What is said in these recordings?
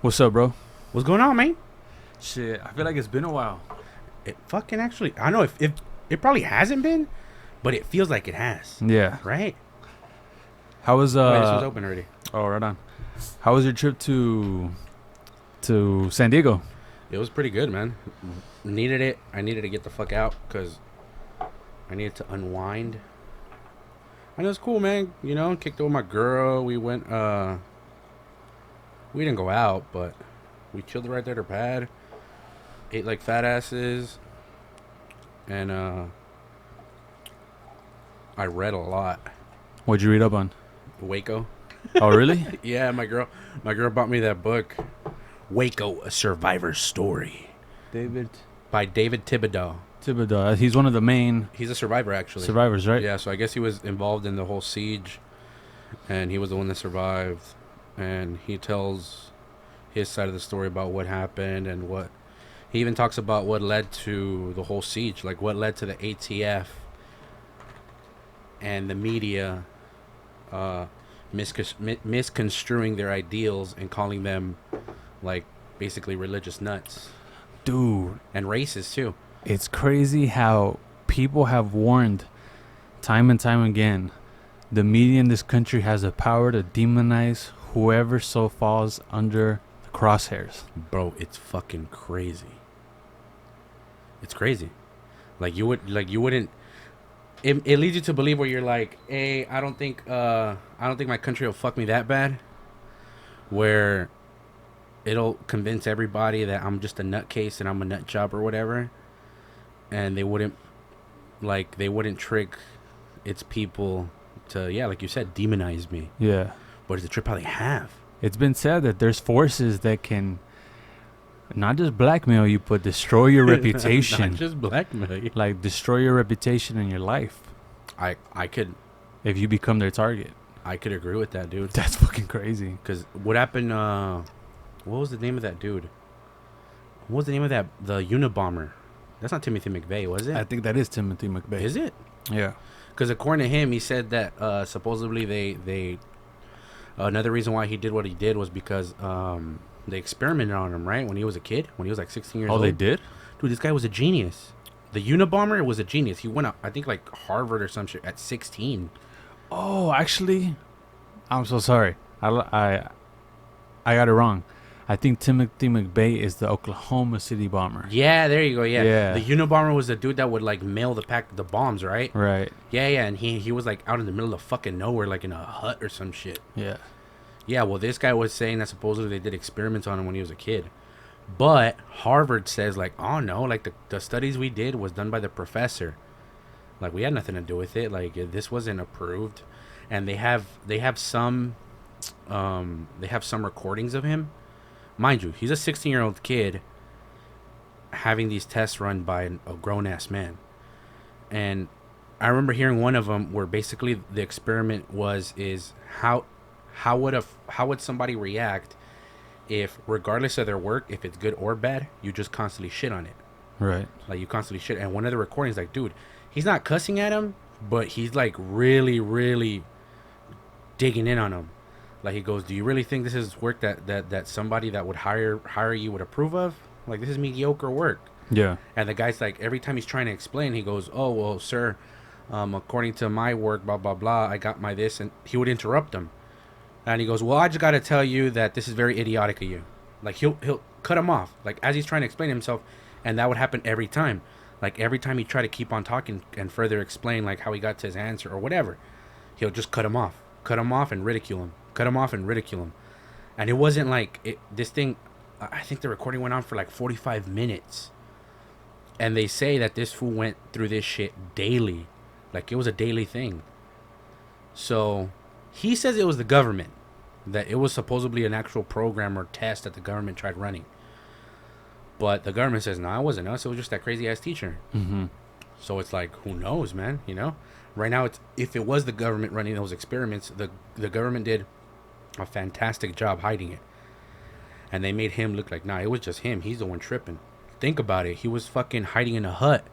What's up, bro? What's going on, man? Shit, I feel like it's been a while. It fucking actually, I know if it probably hasn't been, but it feels like it has, Yeah. right? How was Wait, this was open already. Oh, right on. How was your trip to San Diego? It was pretty good, man. Needed it. I needed to get the fuck out because I needed to unwind. And it was cool, man. You know, kicked it with my girl. We went, we didn't go out, but we chilled right there at her pad. Ate like fat asses. And, I read a lot. What'd you read up on? Waco. Oh, really? Yeah, my girl bought me that book, Waco: A Survivor's Story, by David Thibodeau. Thibodeau. He's one of the main He's a survivor, actually. survivors, right? Yeah, so I guess he was involved in the whole siege, and he was the one that survived. And he tells his side of the story about what happened and what he even talks about what led to the whole siege, like what led to the ATF and the media misconstruing their ideals and calling them like basically religious nuts. Dude, And racist too. it's crazy how people have warned time and time again. The media in this country has the power to demonize whoever so falls under the crosshairs. Bro, it's fucking crazy. It's crazy. You wouldn't it leads you to believe where you're like, hey, I don't think my country will fuck me that bad. Where it'll convince everybody that I'm just a nutcase and I'm a nut job or whatever. And they wouldn't trick its people to, yeah, like you said, demonize me. Yeah. But it's a trip how they have. It's been said that there's forces that can not just blackmail you, but destroy your reputation. Not just blackmail. Like, destroy your reputation in your life I could if you become their target. agree with that, dude. That's fucking crazy. Because what happened, what was the name of that dude? What was the name of the Unabomber? That's not Timothy McVeigh, was it? I think that is Timothy McVeigh. Is it? Yeah. Because according to him, he said that supposedly they another reason why he did what he did was because they experimented on him, right? When he was a kid, when he was like 16 years old. Oh, they did? Dude, this guy was a genius. The Unabomber was a genius. He went up, I think, like Harvard or some shit at 16. Oh, actually, I'm so sorry. I got it wrong. I think Timothy McVeigh is the Oklahoma City bomber. Yeah, there you go. Yeah. Yeah. The Unabomber was the dude that would like mail the bombs, right? Right. Yeah, and he was like out in the middle of fucking nowhere, like in a hut or some shit. Yeah. Yeah, well, this guy was saying that supposedly they did experiments on him when he was a kid. But Harvard says, like, oh, no, like, the studies we did was done by the professor. Like, we had nothing to do with it. Like, this wasn't approved. And they have some recordings of him. Mind you, he's a 16-year-old kid having these tests run by a grown-ass man. And I remember hearing one of them where basically the experiment is how would somebody react if, regardless of their work, if it's good or bad, you just constantly shit on it. Right. Like, you constantly shit. And one of the recordings, like, dude, he's not cussing at him, but he's like really, really digging in on him. Like, he goes, do you really think this is work that somebody that would hire you would approve of? Like, this is mediocre work. Yeah. And the guy's like, every time he's trying to explain, he goes, oh, well, sir, according to my work, blah, blah, blah, I got my this. And he would interrupt him. And he goes, well, I just got to tell you that this is very idiotic of you. Like, he'll cut him off, like, as he's trying to explain himself. And that would happen every time. Like, every time he tried to keep on talking and further explain, like, how he got to his answer or whatever, he'll just cut him off and ridicule him. And it wasn't like this thing. I think the recording went on for like 45 minutes. And they say that this fool went through this shit daily. Like, it was a daily thing. So he says it was the government. That it was supposedly an actual program or test that the government tried running. But the government says, no, it wasn't us. It was just that crazy-ass teacher. Mm-hmm. So it's like, who knows, man? You know? Right now, if it was the government running those experiments, the government did a fantastic job hiding it. And they made him look like, nah, it was just him. He's the one tripping. Think about it. He was fucking hiding in a hut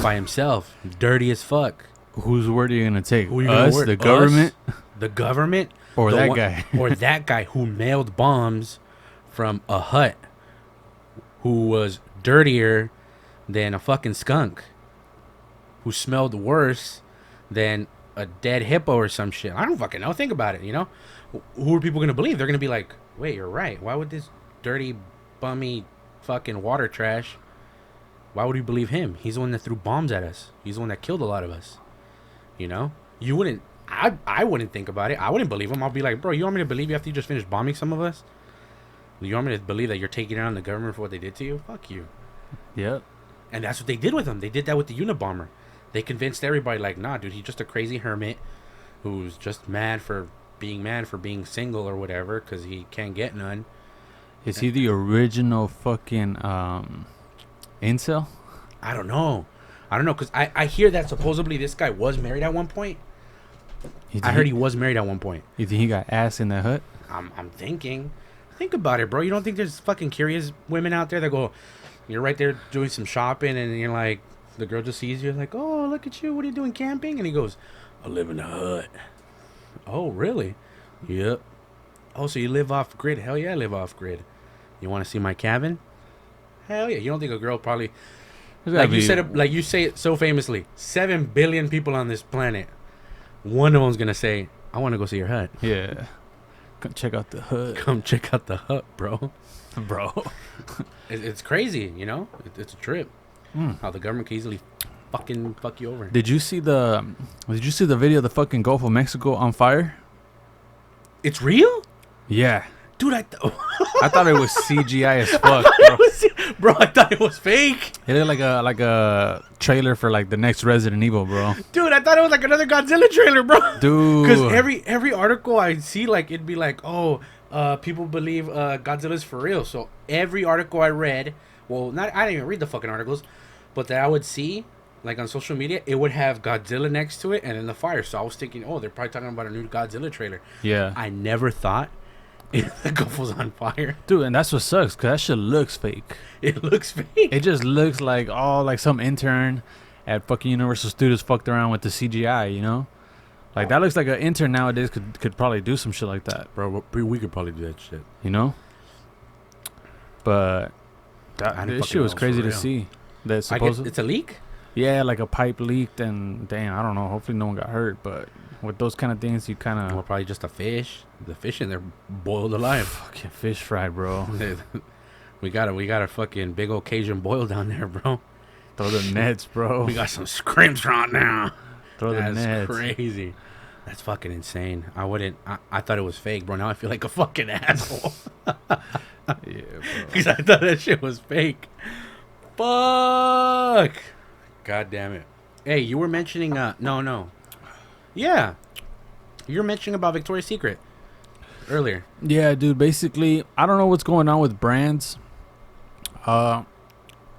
by himself. Dirty as fuck. Whose word are you going to take? Who you Us? gonna The government? The government? Or The that one- guy? Or that guy who mailed bombs from a hut who was dirtier than a fucking skunk, who smelled worse than a dead hippo or some shit. I don't fucking know. Think about it, you know? Who are people going to believe? They're going to be like, wait, you're right. Why would this dirty, bummy fucking water trash, why would we believe him? He's the one that threw bombs at us. He's the one that killed a lot of us. You know? You wouldn't, I wouldn't think about it. I wouldn't believe him. I'll be like, bro, you want me to believe you after you just finished bombing some of us? You want me to believe that you're taking down the government for what they did to you? Fuck you. Yep. And that's what they did with him. They did that with the Unabomber. They convinced everybody, like, nah, dude, he's just a crazy hermit who's just mad for being single or whatever because he can't get none. Is he the original fucking incel? I don't know because I hear that supposedly this guy was married at one point. I heard he was married at one point. You think he got ass in the hut? I'm thinking. Think about it, bro. You don't think there's fucking curious women out there that go, you're right there doing some shopping and you're like, the girl just sees you like, oh, look at you. What are you doing, camping? And he goes, I live in a hut. Oh, really? Yep. Oh, so you live off grid? Hell yeah, I live off grid. You want to see my cabin? Hell yeah. You don't think a girl probably, like you say it so famously, 7 billion people on this planet. One of them's going to say, I want to go see your hut. Yeah. Come check out the hut. Come check out the hut, bro. Bro. It's crazy, you know? It's a trip. How the government can easily fucking fuck you over. Did you see the video of the fucking Gulf of Mexico on fire? It's real? Yeah. Dude, I thought it was CGI as fuck, bro. I thought it was fake. It looked like a trailer for like the next Resident Evil, bro. Dude, I thought it was like another Godzilla trailer, bro. Dude, because every article I see, like, it'd be like, oh, people believe Godzilla's for real. So every article I read, well, I didn't even read the fucking articles, but that I would see, like, on social media, it would have Godzilla next to it and then the fire. So I was thinking, oh, they're probably talking about a new Godzilla trailer. Yeah. I never thought the Gulf was on fire. Dude, and that's what sucks, because that shit looks fake. It looks fake. It just looks like, like some intern at fucking Universal Studios fucked around with the CGI, you know? Like, that looks like an intern nowadays could probably do some shit like that. Bro, we could probably do that shit. You know? But this shit was crazy to see. That supposedly it's a leak? Yeah, like a pipe leaked, and damn, I don't know. Hopefully no one got hurt, but with those kind of things, you kind of... Well, probably just a fish. The fish in there boiled alive. Fucking fish fry, bro. we got a fucking big old Cajun boil down there, bro. Throw the nets, bro. We got some scrimps right now. Throw the nets. That's crazy. That's fucking insane. I thought it was fake, bro. Now I feel like a fucking asshole. Yeah, bro. Because I thought that shit was fake. Fuck. God damn it. Hey, you were mentioning, no. Yeah. You were mentioning about Victoria's Secret earlier. Yeah, dude. Basically, I don't know what's going on with brands.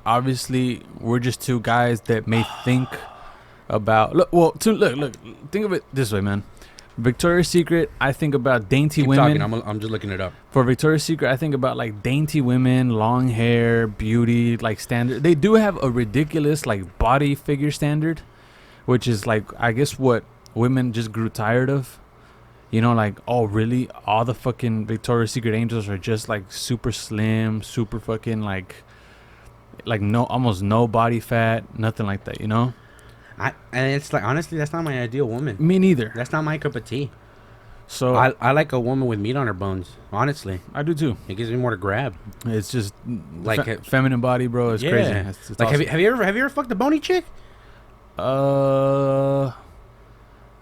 Obviously, we're just two guys that may think about... Look, think of it this way, man. Victoria's Secret, I think about dainty women. Talking. I'm just looking it up. For Victoria's Secret, I think about like dainty women, long hair, beauty, like standard. They do have a ridiculous like body figure standard, which is like, I guess what women just grew tired of. You know, like, oh really? All the fucking Victoria's Secret angels are just like super slim, super fucking like no, almost no body fat, nothing like that, you know? And it's like, honestly, that's not my ideal woman. Me neither. That's not my cup of tea. So I like a woman with meat on her bones. Honestly, I do too. It gives me more to grab. It's just like feminine body, bro. It's crazy. It's like, awesome. have you ever fucked a bony chick? I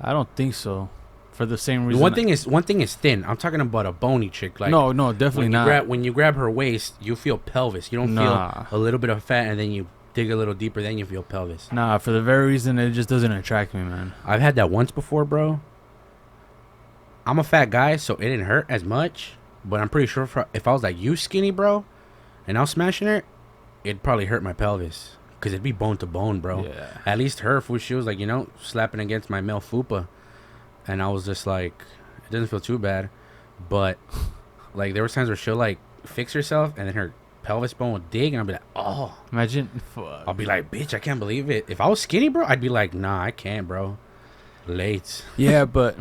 don't think so. For the same reason. One thing is thin. I'm talking about a bony chick. Like, no, definitely not. When you grab her waist, you feel pelvis. You don't feel a little bit of fat, and then you dig a little deeper, then you feel pelvis. Nah, for the very reason it just doesn't attract me, man. I've had that once before, bro. I'm a fat guy, so it didn't hurt as much. But I'm pretty sure if I was like you skinny, bro, and I was smashing her, it'd probably hurt my pelvis. Because it'd be bone to bone, bro. Yeah. At least her, she was like, slapping against my male fupa. And I was just like, it doesn't feel too bad. But, like, there were times where she'll, like, fix herself, and then her pelvis bone would dig, and I'd be like, oh. Imagine. Fuck. I'll be like, bitch, I can't believe it. If I was skinny, bro, I'd be like, nah, I can't, bro. Late. Yeah, but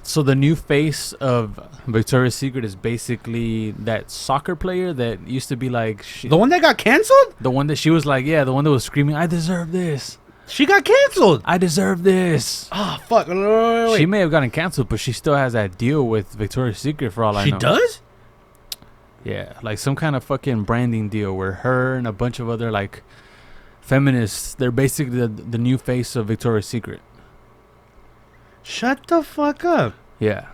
So the new face of Victoria's Secret is basically that soccer player that used to be like The one that got canceled? the one that she was like, yeah, the one that was screaming, "I deserve this. She got canceled. I deserve this." Oh, fuck. Wait. She may have gotten canceled, but she still has that deal with Victoria's Secret for all I know. She does? Yeah, like some kind of fucking branding deal where her and a bunch of other like feminists, they're basically the new face of Victoria's Secret. Shut the fuck up. Yeah.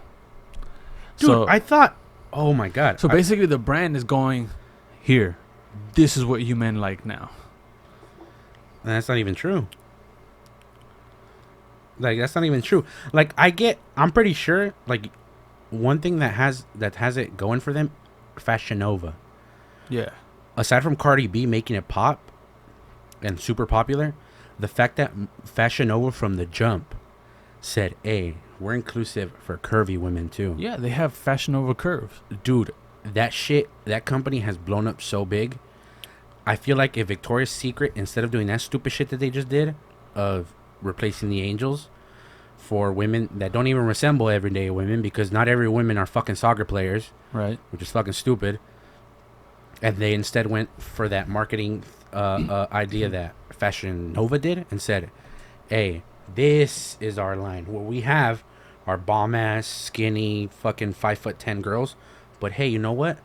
Dude, So I thought... Oh, my God. so basically the brand is going, here, this is what you men like now. That's not even true. Like, that's not even true. Like, I'm pretty sure, like, one thing that has it going for them, Fashion Nova. Yeah. Aside from Cardi B making it pop and super popular, the fact that Fashion Nova from the jump said, hey, we're inclusive for curvy women too. Yeah, they have Fashion Over curves. Dude, that company has blown up so big. I feel like if Victoria's Secret, instead of doing that stupid shit that they just did, of replacing the angels for women that don't even resemble everyday women, because not every women are fucking soccer players, Right. which is fucking stupid. And they instead went for that marketing idea that Fashion Nova did and said, hey, this is our line. What we have are bomb ass, skinny, fucking 5'10" girls. But hey, you know what?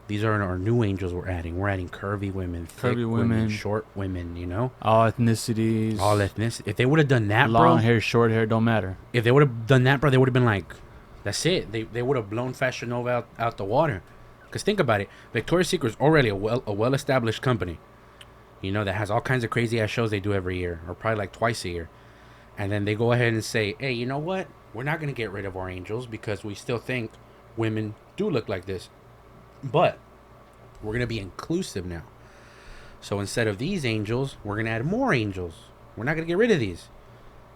These are our new angels we're adding. We're adding curvy women, thick women, short women, you know? All ethnicities. All ethnicities. If they would have done that, long bro. hair, short hair, don't matter. If they would have done that, bro, they would have been like, that's it. They would have blown Fashion Nova out the water. Because think about it. Victoria's Secret is already a well-established company. You know, that has all kinds of crazy-ass shows they do every year. Or probably like twice a year. And then they go ahead and say, hey, you know what? We're not going to get rid of our angels because we still think women do look like this. But we're going to be inclusive now. So instead of these angels, we're going to add more angels. We're not going to get rid of these.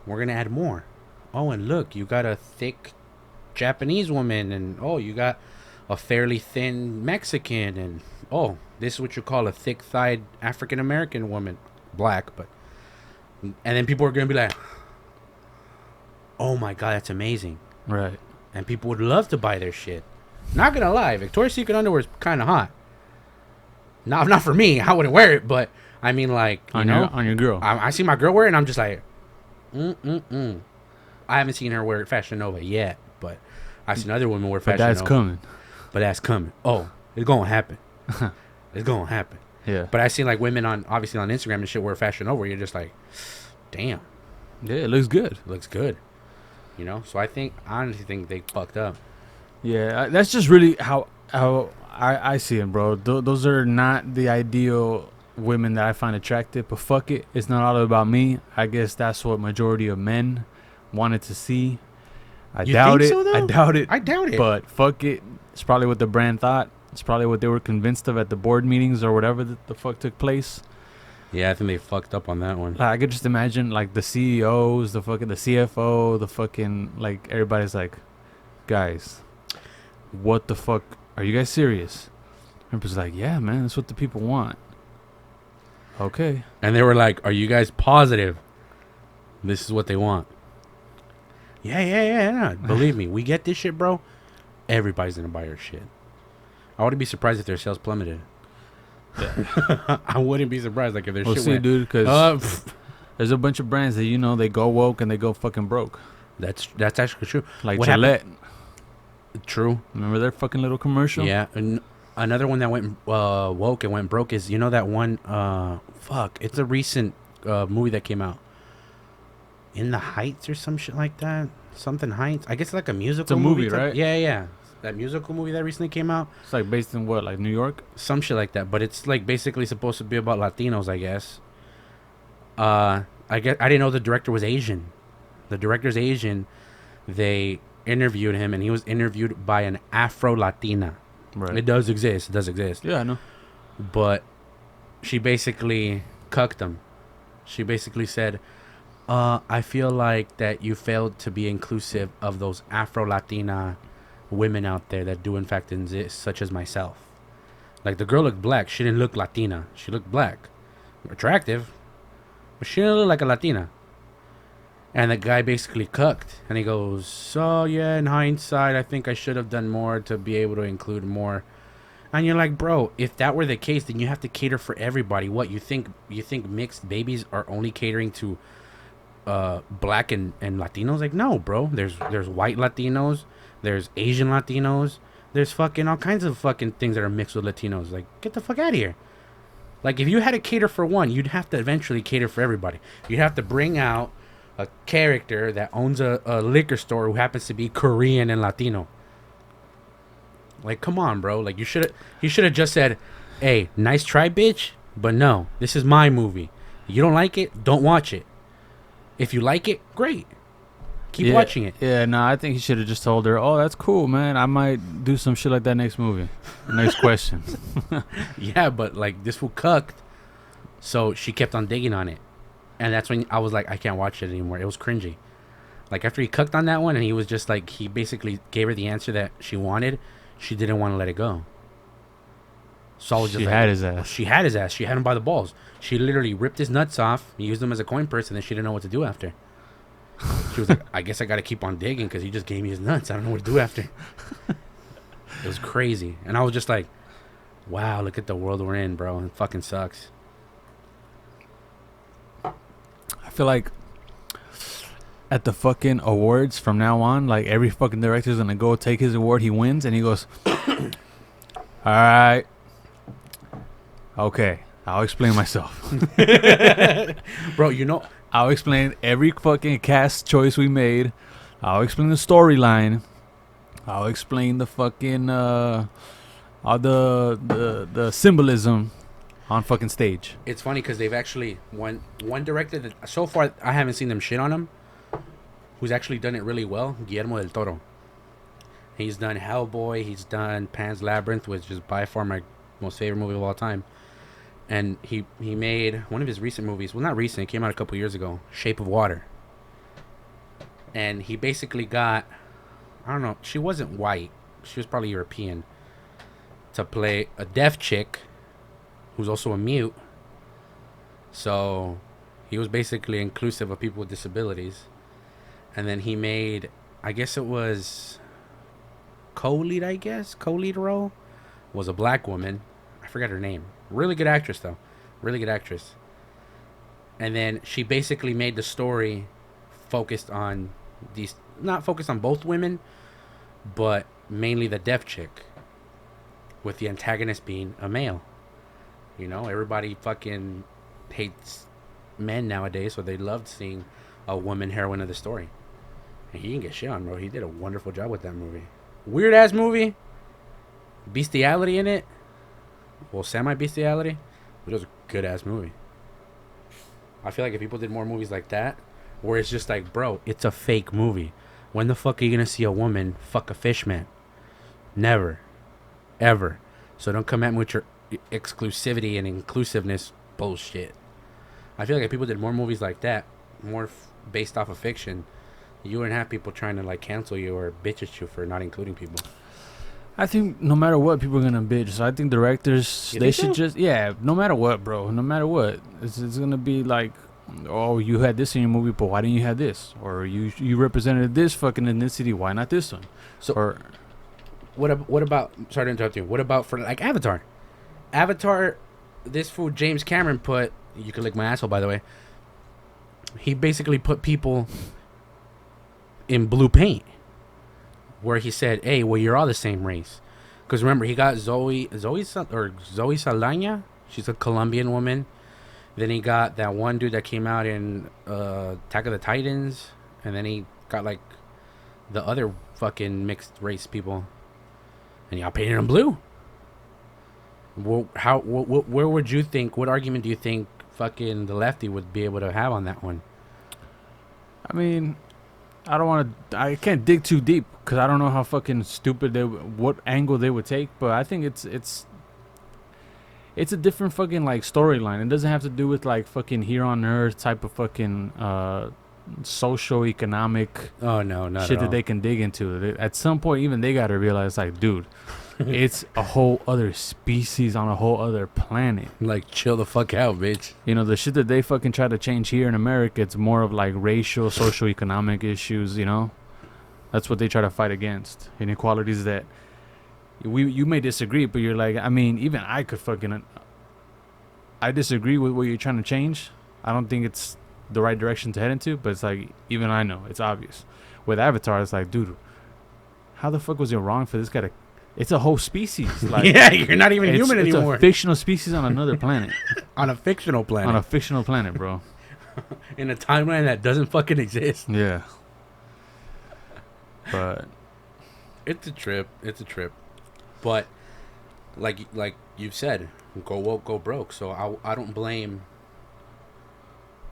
We're going to add more. Oh, and look, you got a thick Japanese woman. And, oh, you got a fairly thin Mexican. And, oh, this is what you call a thick-thighed African-American woman. Black, but... And then people are going to be like, oh my God, that's amazing. Right. And people would love to buy their shit. Not going to lie, Victoria's Secret underwear is kind of hot. Not for me. I wouldn't wear it, but I mean, like, you know, on your girl. I see my girl wear it, and I'm just like, I haven't seen her wear Fashion Nova yet, but I've seen other women wear Fashion Nova. But that's coming. But that's coming. Oh, it's going to happen. It's going to happen. Yeah. But I seen like women obviously on Instagram and shit wear Fashion Nova. You're just like, damn. Yeah, it looks good. It looks good. You know? So I honestly think they fucked up. Yeah, that's just really how I see it, bro. Those are not the ideal women that I find attractive, but fuck it. It's not all about me. I guess that's what majority of men wanted to see. I doubt it. So, though? I doubt it. I doubt it. But fuck it. It's probably what the brand thought. It's probably what they were convinced of at the board meetings or whatever the fuck took place. Yeah, I think they fucked up on that one. Like, I could just imagine, like, the CEOs, the CFO, the fucking, like, everybody's like, guys, what the fuck? Are you guys serious? Everybody's like, yeah, man, that's what the people want. Okay. And they were like, are you guys positive this is what they want? Yeah. Believe me, we get this shit, bro. Everybody's going to buy our shit. I wouldn't be surprised if their sales plummeted. Yeah. I wouldn't be surprised, like, if their shit went... dude, because there's a bunch of brands that, you know, they go woke and they go fucking broke. That's actually true. Like what Gillette. Happened? True. Remember their fucking little commercial? Yeah. And another one that went woke and went broke is, you know, that one... it's a recent movie that came out. In the Heights or some shit like that. Something Heights. I guess it's like a musical It's a movie, right? Yeah. That musical movie that recently came out. It's like based in what, like New York? Some shit like that. But it's like basically supposed to be about Latinos, I guess. I didn't know the director was Asian. The director's Asian. They interviewed him, and he was interviewed by an Afro-Latina. Right. It does exist. Yeah, I know. But she basically cucked him. She basically said, I feel like that you failed to be inclusive of those Afro-Latina women out there that do in fact exist, such as myself. Like, the girl looked black. She didn't look Latina. She looked black. Attractive. But she didn't look like a Latina. And the guy basically cucked. And he goes, so yeah, in hindsight, I think I should have done more to be able to include more. And you're like, bro, if that were the case, then you have to cater for everybody. What, you think mixed babies are only catering to black and Latinos? Like, no, bro. There's white Latinos, there's Asian Latinos, there's fucking all kinds of fucking things that are mixed with Latinos. Like, get the fuck out of here. Like, if you had to cater for one, you'd have to eventually cater for everybody. You'd have to bring out a character that owns a liquor store who happens to be Korean and Latino. Like, come on, bro. Like, you should have just said, hey, nice try, bitch, but no, this is my movie. You don't like it, don't watch it. If you like it, great. Keep watching it. Yeah, no, I think he should have just told her, oh, that's cool, man. I might do some shit like that next movie. Next question. Yeah, but, like, this fool cucked, so she kept on digging on it. And that's when I was like, I can't watch it anymore. It was cringy. Like, after he cucked on that one, and he was just like, he basically gave her the answer that she wanted, she didn't want to let it go. So I was just She like, had his ass. She had his ass. She had him by the balls. She literally ripped his nuts off, used them as a coin purse, and then she didn't know what to do after. She was like, I guess I got to keep on digging because he just gave me his nuts. I don't know what to do after. It was crazy. And I was just like, wow, look at the world we're in, bro. It fucking sucks. I feel like at the fucking awards from now on, like every fucking director's gonna go take his award, he wins, and he goes, alright, okay, I'll explain myself. Bro, you know, I'll explain every fucking cast choice we made. I'll explain the storyline. I'll explain the fucking all the symbolism on fucking stage. it's funny because they've actually one director that so far I haven't seen them shit on him, who's actually done it really well, Guillermo del Toro. He's done Hellboy, he's done Pan's Labyrinth, which is by far my most favorite movie of all time. And he made one of his recent movies, well, not recent, it came out a couple years ago, Shape of Water. And he basically got, I don't know, she wasn't white, she was probably European, to play a deaf chick who's also a mute. So he was basically inclusive of people with disabilities. And then he made, I guess it was co-lead role was a black woman. I forgot her name. Really good actress, though. Really good actress. And then she basically made the story focused on these, not focused on both women, but mainly the deaf chick, with the antagonist being a male. You know, everybody fucking hates men nowadays, so they loved seeing a woman heroine of the story. And he didn't get shit on, bro. He did a wonderful job with that movie. Weird ass movie. Bestiality in it. Well, semi-bestiality. But it was a good ass movie. I feel like if people did more movies like that, where it's just like, bro, it's a fake movie. When the fuck are you gonna see a woman fuck a fish man? Never. Ever. So don't come at me with your exclusivity and inclusiveness bullshit. I feel like if people did more movies like that, more based off of fiction, you wouldn't have people trying to like cancel you or bitch at you for not including people. I think no matter what, people are gonna bitch. So I think directors, You they think should so? just, yeah, no matter what, bro, no matter what, it's gonna be like, oh, you had this in your movie, but why didn't you have this? Or you represented this fucking ethnicity, why not this one? So Or what about? Sorry to interrupt you. What about for like Avatar? Avatar, this fool James Cameron put. You can lick my asshole, by the way. He basically put people in blue paint, where he said, "Hey, well, you're all the same race." Because remember, he got Zoe Saldaña. She's a Colombian woman. Then he got that one dude that came out in Attack of the Titans, and then he got like the other fucking mixed race people, and y'all painted them blue. Well, where would you think? What argument do you think fucking the lefty would be able to have on that one? I mean, I can't dig too deep because I don't know how fucking stupid what angle they would take. But I think it's a different fucking like storyline. It doesn't have to do with like fucking here on earth type of fucking social economic Oh no, not shit at that all. they can dig into. At some point, even they gotta realize like, dude, It's a whole other species on a whole other planet. Like, chill the fuck out, bitch. You know, the shit that they fucking try to change here in America, it's more of like racial, social, economic issues, you know? That's what they try to fight against. Inequalities that you may disagree, but you're like, I mean, even I could fucking... I disagree with what you're trying to change. I don't think it's the right direction to head into, but it's like, even I know, it's obvious. With Avatar, it's like, dude, how the fuck was it wrong for this guy to... It's a whole species. Like, yeah, you're not even human anymore. It's a fictional species on another planet. On a fictional planet. On a fictional planet, bro. In a timeline that doesn't fucking exist. Yeah. But... It's a trip. It's a trip. But, like you've said, go woke, go broke. So I don't blame...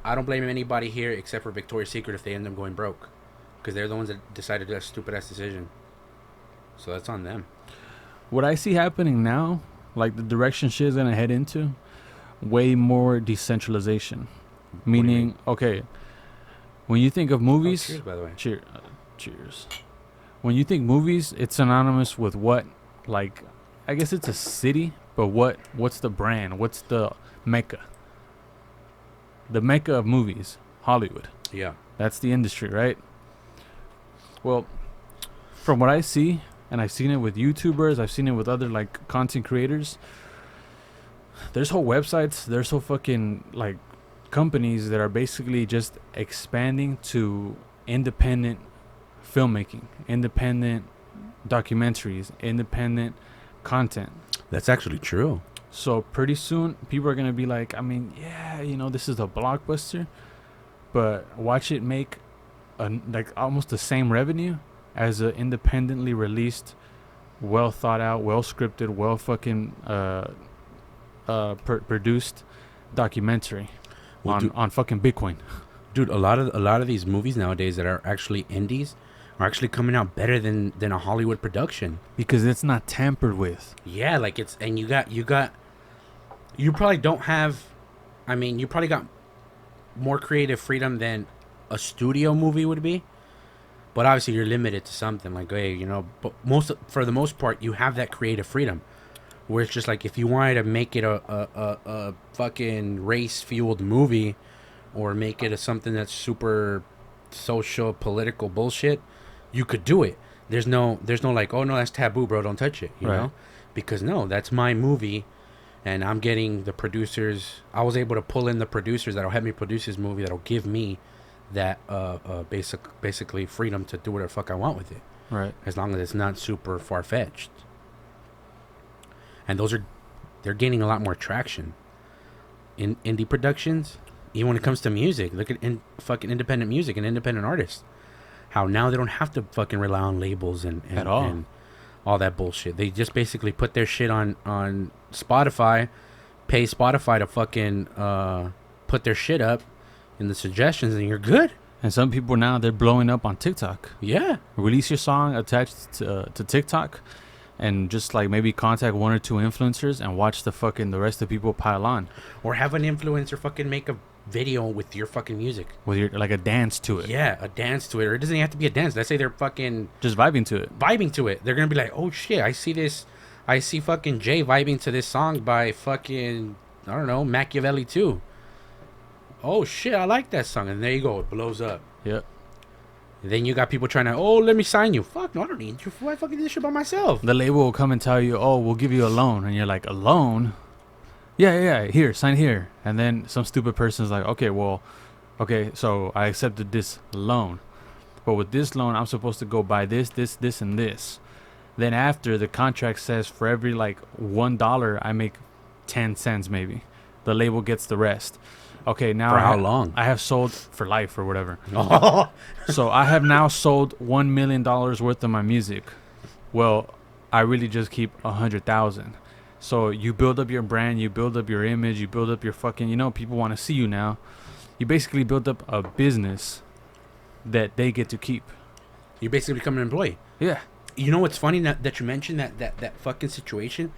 I don't blame anybody here except for Victoria's Secret if they end up going broke. Because they're the ones that decided that stupid-ass decision. So that's on them. What I see happening now, like the direction shit is going to head into, way more decentralization. Meaning, okay, when you think of movies... cheers, by the way. Cheers. When you think movies, it's synonymous with what? Like, I guess it's a city, but what's the brand? What's the mecca? The mecca of movies, Hollywood. Yeah. That's the industry, right? Well, from what I see... And I've seen it with YouTubers. I've seen it with other, like, content creators. There's whole websites. There's whole fucking, like, companies that are basically just expanding to independent filmmaking, independent documentaries, independent content. That's actually true. So pretty soon, people are going to be like, I mean, yeah, you know, this is a blockbuster. But watch it make, like, almost the same revenue as an independently released, well thought out, well scripted, well fucking produced documentary on fucking Bitcoin. Dude, a lot of these movies nowadays that are actually indies are actually coming out better than a Hollywood production because it's not tampered with. Yeah, like it's, and you probably don't have, I mean, you probably got more creative freedom than a studio movie would be. But obviously, you're limited to something like, hey, you know. But for the most part, you have that creative freedom, where it's just like if you wanted to make it a fucking race fueled movie, or make it something that's super social political bullshit, you could do it. There's no like, oh no, that's taboo, bro. Don't touch it. You know, because no, that's my movie, and I'm getting the producers. I was able to pull in the producers that'll help me produce this movie. That'll give me that basically freedom to do whatever the fuck I want with it, right? As long as it's not super far-fetched. And they're gaining a lot more traction in indie productions, even when it comes to music. Look at fucking independent music and independent artists, how now they don't have to fucking rely on labels and all that bullshit. They just basically put their shit on Spotify, pay Spotify to fucking put their shit up in the suggestions, and you're good. And some people now, they're blowing up on TikTok. Yeah. Release your song attached to TikTok, and just like maybe contact one or two influencers and watch the rest of the people pile on. Or have an influencer fucking make a video with your fucking music. With your, like, a dance to it. Yeah, a dance to it. Or it doesn't even have to be a dance. Let's say they're fucking... just vibing to it. Vibing to it. They're going to be like, oh shit, I see fucking Jay vibing to this song by fucking, I don't know, Machiavelli 2. Oh shit, I like that song. And there you go, it blows up. Yep. And then you got people trying to, oh, let me sign you. Fuck, no, I don't need you. I fucking do this shit by myself. The label will come and tell you, oh, we'll give you a loan. And you're like, a loan? Yeah, here, sign here. And then some stupid person's like, okay, so I accepted this loan. But with this loan, I'm supposed to go buy this, and this. Then after, the contract says for every, like, $1, I make 10 cents maybe. The label gets the rest. Okay, now for how long? I have sold for life or whatever. So I have now sold $1 million worth of my music. Well, I really just keep 100,000. So you build up your brand, you build up your image, you build up your fucking, people want to see you now. You basically build up a business that they get to keep. You basically become an employee. Yeah. You know what's funny that you mentioned that fucking situation?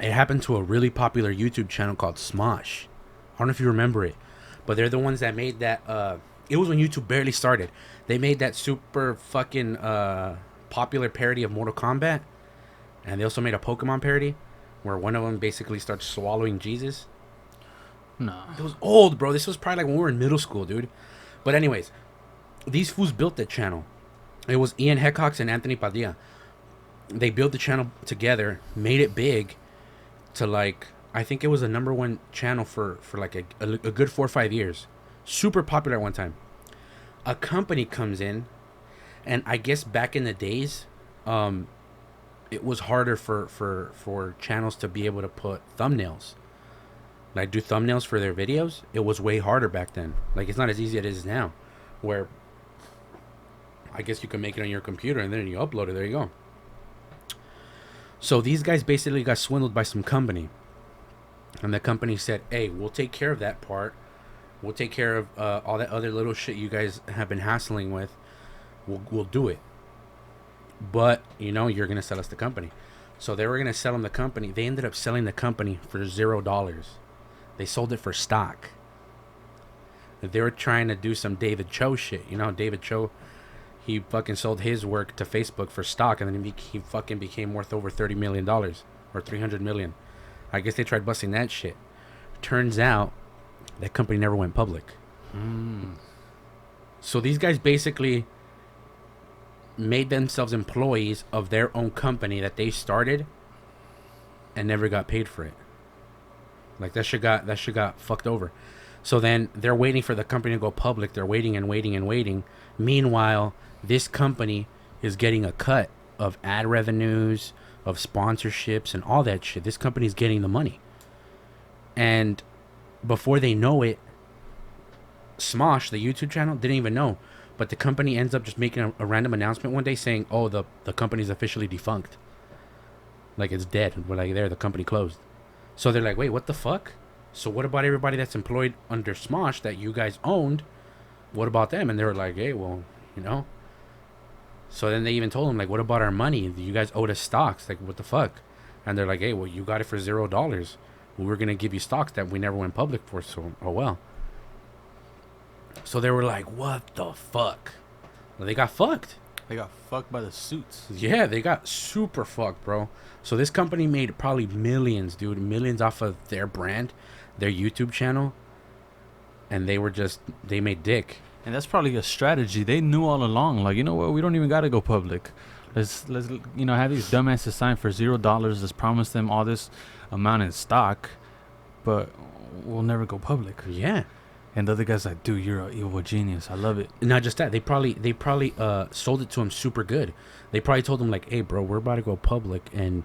It happened to a really popular YouTube channel called Smosh. I don't know if you remember it, but they're the ones that made that. It was when YouTube barely started. They made that super fucking popular parody of Mortal Kombat, And they also made a Pokemon parody where one of them basically starts swallowing Jesus. No. It was old, bro. This was probably like when we were in middle school, dude. But anyways, these fools built the channel. It was Ian Hecox and Anthony Padilla. They built the channel together, made it big to like, I think it was a #1 channel for like a good 4 or 5 years. Super popular at one time. A company comes in, and I guess back in the days, it was harder for channels to be able to put thumbnails. Like do thumbnails for their videos. It was way harder back then. Like it's not as easy as it is now, where I guess you can make it on your computer and then you upload it. There you go. So these guys basically got swindled by some company. And the company said, hey, we'll take care of that part. We'll take care of all that other little shit you guys have been hassling with. We'll do it. But, you know, you're going to sell us the company. So they were going to sell them the company. They ended up selling the company for $0. They sold it for stock. They were trying to do some David Cho shit. You know, David Cho, he fucking sold his work to Facebook for stock, and then he fucking became worth over $30 million or $300 million. I guess they tried busting that shit. Turns out that company never went public. So these guys basically made themselves employees of their own company that they started and never got paid for it. Like that shit got fucked over. So then they're waiting for the company to go public. They're waiting and waiting and waiting. Meanwhile, this company is getting a cut of ad revenues, of sponsorships, and all that shit. This company's getting the money. And before they know it, Smosh, the YouTube channel, didn't even know. But the company ends up just making a random announcement one day saying, oh, the company's officially defunct. Like it's dead. We're like, there, the company closed. So they're like, wait, what the fuck? So what about everybody that's employed under Smosh that you guys owned? What about them? And they were like, hey, well, you know. So then they even told them, like, what about our money? You guys owed us stocks. Like, what the fuck? And they're like, hey, well, you got it for $0. We were going to give you stocks that we never went public for. So, oh, well. So they were like, what the fuck? Well, they got fucked. They got fucked by the suits. Yeah, they got super fucked, bro. So this company made probably millions, dude. Millions off of their brand, their YouTube channel. And they made dick. And that's probably a strategy. They knew all along. Like, you know what? We don't even got to go public. Let's you know, have these dumbasses sign for $0. Let's promise them all this amount in stock, but we'll never go public. Yeah. And the other guy's like, dude, you're an evil genius. I love it. Not just that. They probably sold it to him super good. They probably told him like, hey, bro, we're about to go public, and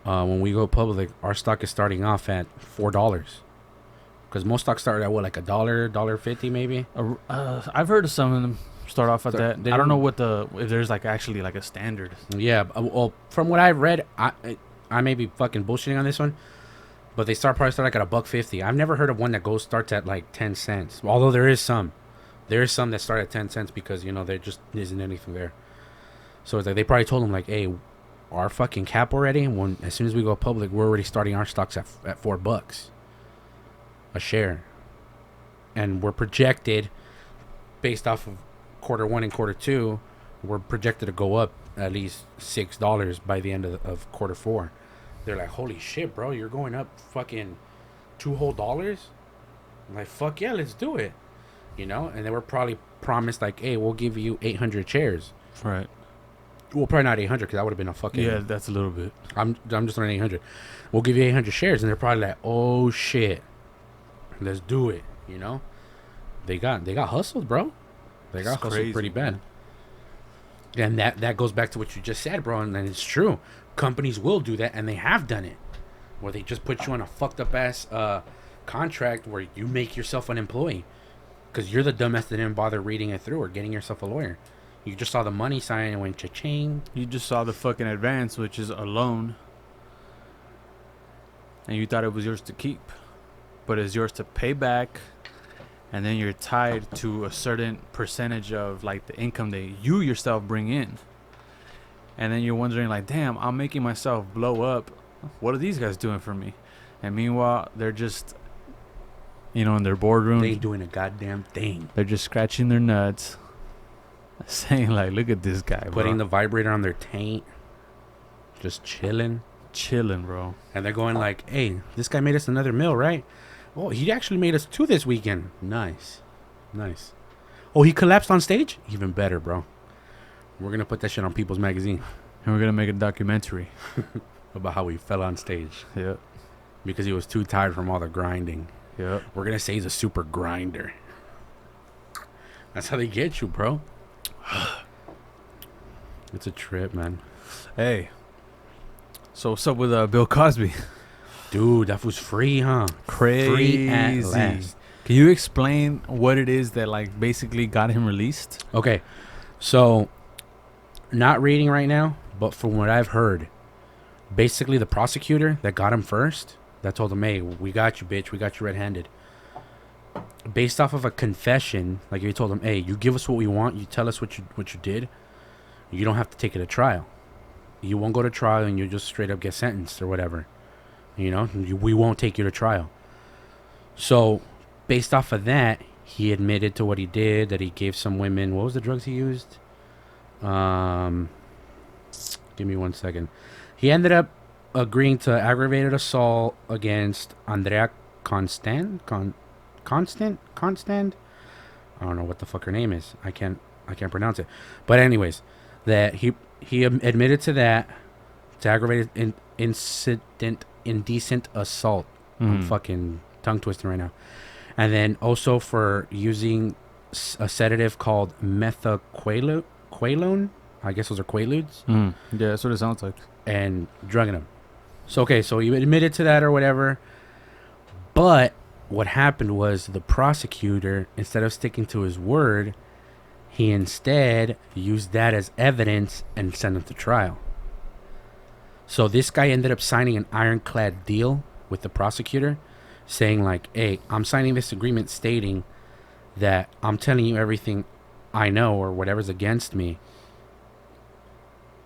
when we go public, our stock is starting off at $4. Because most stocks start at what, like $1.50 maybe. I've heard of some of them start off at that. I don't know if there's like actually like a standard. Yeah, well, from what I've read, I may be fucking bullshitting on this one, but they probably start like at $1.50. I've never heard of one that starts at like 10 cents. Although there is some that start at 10 cents because, you know, there just isn't anything there. So it's like they probably told them like, hey, our fucking cap already. As soon as we go public, we're already starting our stocks at $4 a share, and we're projected, based off of Q1 and Q2, we're projected to go up at least $6 by the end of Q4. They're like, holy shit, bro, you're going up fucking $2 whole. I'm like, fuck yeah, let's do it, you know. And they were probably promised like, hey, we'll give you 800 shares. Right. Well, probably not 800 because that would have been a fucking. Yeah, that's a little bit. I'm just on 800. We'll give you 800 shares, and they're probably like, oh shit, let's do it. You know, they got hustled, bro. They got hustled crazy, pretty bad. Man. And that goes back to what you just said, bro. And it's true. Companies will do that, and they have done it, where they just put you on a fucked up ass contract where you make yourself an employee because you're the dumbass that didn't bother reading it through or getting yourself a lawyer. You just saw the money sign and went cha-ching. You just saw the fucking advance, which is a loan, and you thought it was yours to keep, but it's yours to pay back, and then you're tied to a certain percentage of like the income that you yourself bring in. And then you're wondering like, damn, I'm making myself blow up. What are these guys doing for me? And meanwhile, they're just, you know, in their boardroom. They ain't doing a goddamn thing. They're just scratching their nuts, saying like, look at this guy, putting bro. the vibrator on their taint. just chilling. Chilling, bro. And they're going like, hey, this guy made us another meal, right? Oh, he actually made us 2 this weekend. Nice. Oh, he collapsed on stage? Even better, bro. We're going to put that shit on People's Magazine. And we're going to make a documentary. About how he fell on stage. Yep. Because he was too tired from all the grinding. Yep. We're going to say he's a super grinder. That's how they get you, bro. It's a trip, man. Hey. So what's up with Bill Cosby? Dude, that was free, huh? Crazy. Free at last. Can you explain what it is that like basically got him released? Okay. So, not reading right now, but from what I've heard, basically the prosecutor that got him first, that told him, hey, we got you, bitch. We got you red-handed. Based off of a confession, like he told him, hey, you give us what we want. You tell us what you did. You don't have to take it to trial. You won't go to trial and you just straight up get sentenced or whatever. You know, we won't take you to trial. So, based off of that, he admitted to what he did, that he gave some women, what was the drugs he used? Give me 1 second. He ended up agreeing to aggravated assault against Andrea Constant? I don't know what the fuck her name is. I can't pronounce it. But anyways, that he admitted to that, to aggravated indecent assault. I'm fucking tongue twisting right now. And then also for using a sedative called methaqualone. I guess those are quaaludes. Yeah, that's what it sounds like. And drugging him. So he admitted to that or whatever. But what happened was the prosecutor, instead of sticking to his word, he instead used that as evidence and sent him to trial. So this guy ended up signing an ironclad deal with the prosecutor, saying like, hey, I'm signing this agreement stating that I'm telling you everything I know or whatever's against me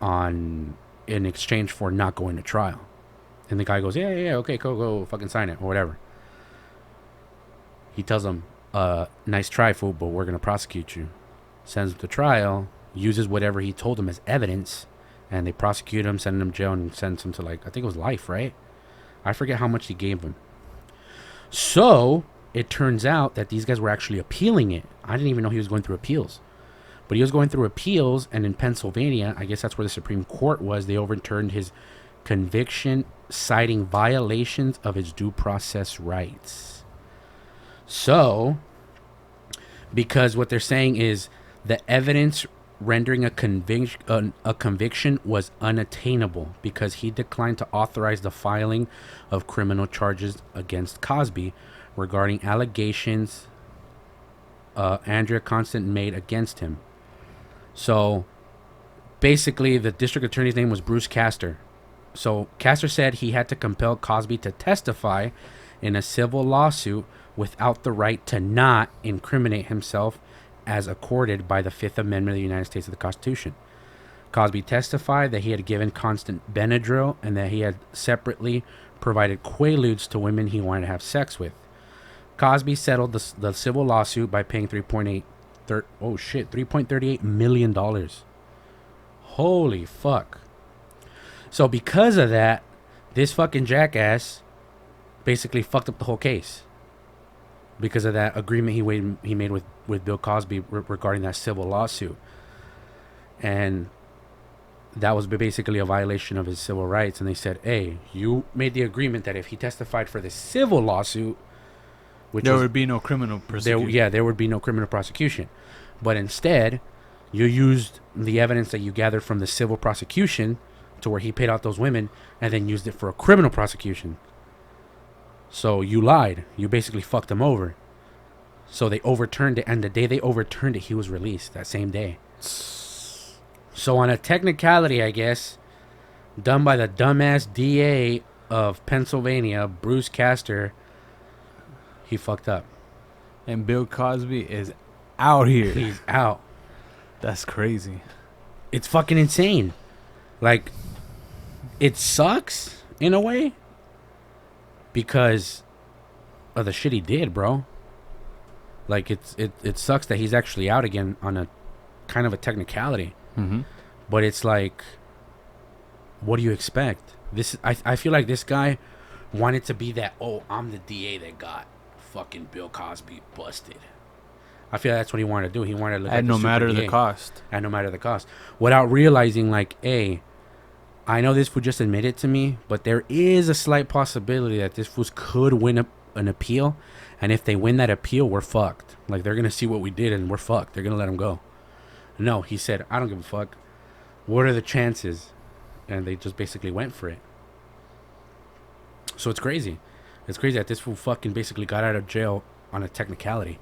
in exchange for not going to trial. And the guy goes, yeah, okay, cool, go fucking sign it or whatever. He tells him, nice try, fool, but we're going to prosecute you. Sends him to trial, uses whatever he told him as evidence, and they prosecute him, send him to jail, and sends him to, like, I think it was life, right? I forget how much he gave him. So, it turns out that these guys were actually appealing it. I didn't even know he was going through appeals. But he was going through appeals, and in Pennsylvania, I guess that's where the Supreme Court was, they overturned his conviction, citing violations of his due process rights. So, because what they're saying is the evidence rendering a conviction was unattainable because he declined to authorize the filing of criminal charges against Cosby regarding allegations Andrea Constant made against him. So, basically, the district attorney's name was Bruce Castor. So, Castor said he had to compel Cosby to testify in a civil lawsuit without the right to not incriminate himself as accorded by the Fifth Amendment of the United States of the Constitution. Cosby testified that he had given Constant Benadryl and that he had separately provided quaaludes to women he wanted to have sex with. Cosby settled the civil lawsuit by paying $3.38 million. Holy fuck. So because of that, this fucking jackass basically fucked up the whole case. Because of that agreement he made with Bill Cosby regarding that civil lawsuit. And that was basically a violation of his civil rights. And they said, hey, you made the agreement that if he testified for the civil lawsuit, there would be no criminal prosecution. There would be no criminal prosecution. But instead, you used the evidence that you gathered from the civil prosecution to where he paid out those women and then used it for a criminal prosecution. So you lied. You basically fucked him over. So they overturned it, and the day they overturned it, he was released that same day. So on a technicality, I guess, done by the dumbass DA of Pennsylvania, Bruce Castor, he fucked up. And Bill Cosby is out here. He's out. That's crazy. It's fucking insane. Like, it sucks in a way because of the shit he did, bro. Like, it sucks that he's actually out again on a kind of a technicality. Mm-hmm. But it's like, what do you expect? I feel like this guy wanted to be that, oh, I'm the DA that got fucking Bill Cosby busted. I feel like that's what he wanted to do. He wanted to look At like no the super matter DA, the cost. at no matter the cost, without realizing like, hey, I know this fool just admitted to me, but there is a slight possibility that this fool could win an appeal, and if they win that appeal, we're fucked. Like, they're gonna see what we did, and we're fucked. They're gonna let him go. No, he said, I don't give a fuck. What are the chances? And they just basically went for it. So it's crazy. It's crazy that this fool fucking basically got out of jail on a technicality.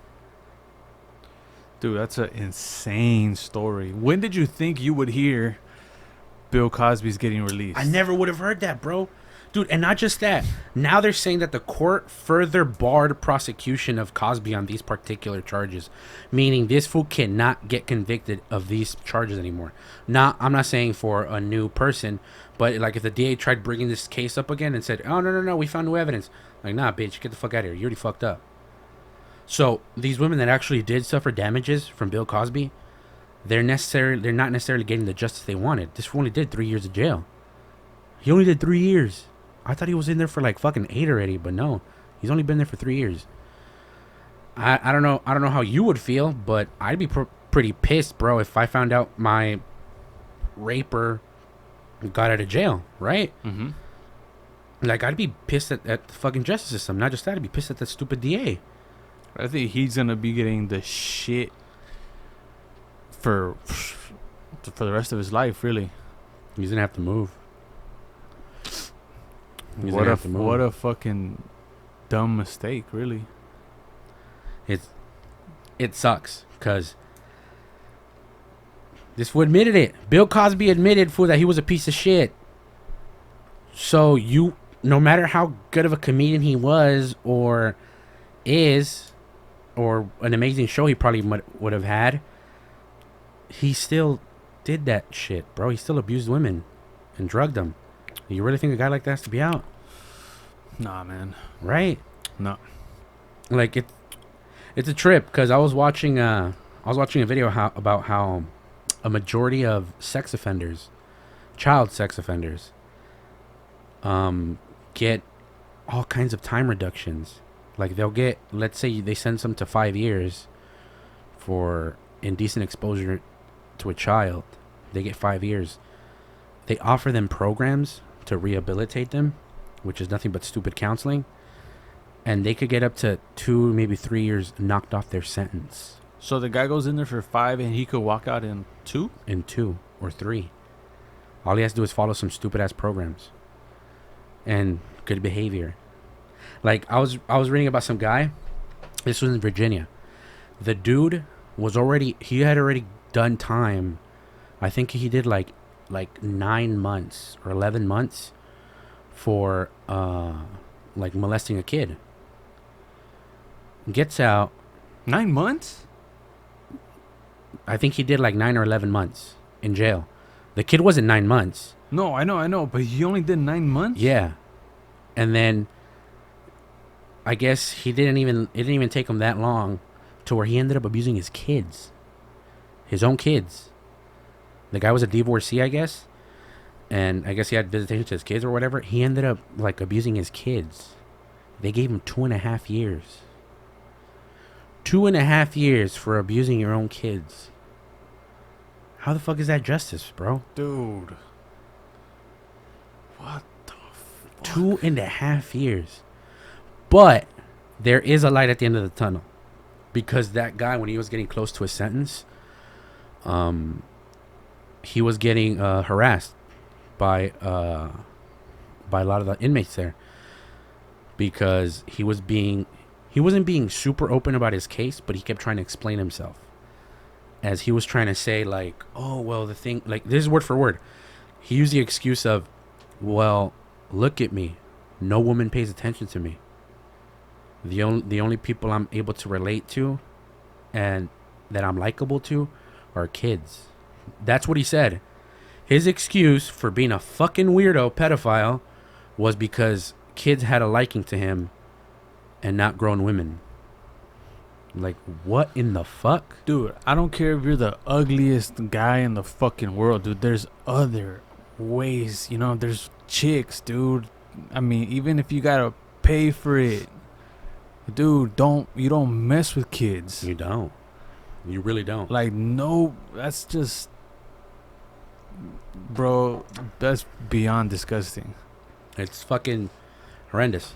Dude, that's an insane story. When did you think you would hear Bill Cosby's getting released? I never would have heard that, bro. Dude, and not just that. Now they're saying that the court further barred prosecution of Cosby on these particular charges, meaning this fool cannot get convicted of these charges anymore. I'm not saying for a new person, but like if the DA tried bringing this case up again and said, oh, no, we found new evidence. Like, nah, bitch, get the fuck out of here. You already fucked up. So these women that actually did suffer damages from Bill Cosby, they're not necessarily getting the justice they wanted. This fool only did 3 years of jail. He only did 3 years. I thought he was in there for like fucking 8 already, but no, he's only been there for 3 years. I don't know how you would feel, but I'd be pretty pissed, bro, if I found out my raper got out of jail, right? Mm-hmm. Like, I'd be pissed at the fucking justice system. Not just that, I'd be pissed at that stupid DA. I think he's gonna be getting the shit for the rest of his life, really. He's gonna have to move. What a fucking dumb mistake, really. It sucks because this fool admitted it. Bill Cosby admitted that he was a piece of shit. So no matter how good of a comedian he was or is, or an amazing show he probably would have had, he still did that shit, bro. He still abused women and drugged them. You really think a guy like that has to be out? Nah, man. Right? No. Like, it's a trip because I was watching a video about how a majority of sex offenders, child sex offenders, get all kinds of time reductions. Like, they'll get, let's say they send some to 5 years for indecent exposure to a child. They get 5 years. They offer them programs to rehabilitate them, which is nothing but stupid counseling. And they could get up to 2, maybe 3 years knocked off their sentence. So the guy goes in there for 5 and he could walk out in 2? In 2 or 3. All he has to do is follow some stupid ass programs and good behavior. Like, I was reading about some guy. This was in Virginia. The dude had already done time. I think he did like 9 months or 11 months for like molesting a kid. Gets out. 9 months? I think he did like 9 or 11 months in jail. The kid wasn't 9 months. No, I know, but he only did 9 months? Yeah. And then I guess it didn't even take him that long to where he ended up abusing his kids. His own kids. The guy was a divorcee, I guess. And I guess he had visitation to his kids or whatever. He ended up like abusing his kids. They gave him 2.5 years. 2.5 years for abusing your own kids. How the fuck is that justice, bro? Dude. What the fuck? 2.5 years. But there is a light at the end of the tunnel. Because that guy, when he was getting close to his sentence, he was getting harassed by a lot of the inmates there. Because he wasn't being super open about his case, but he kept trying to explain himself. As he was trying to say, like, oh, well, the thing, like, this is word for word. He used the excuse of, well, look at me. No woman pays attention to me. The only people I'm able to relate to and that I'm likable to are kids. That's what he said. His excuse for being a fucking weirdo pedophile was because kids had a liking to him and not grown women. Like, what in the fuck? Dude, I don't care if you're the ugliest guy in the fucking world, dude. There's other ways. You know, there's chicks, dude. I mean, even if you gotta pay for it, dude, you don't mess with kids. You don't. You really don't. Like, no, that's just, bro, that's beyond disgusting. It's fucking horrendous.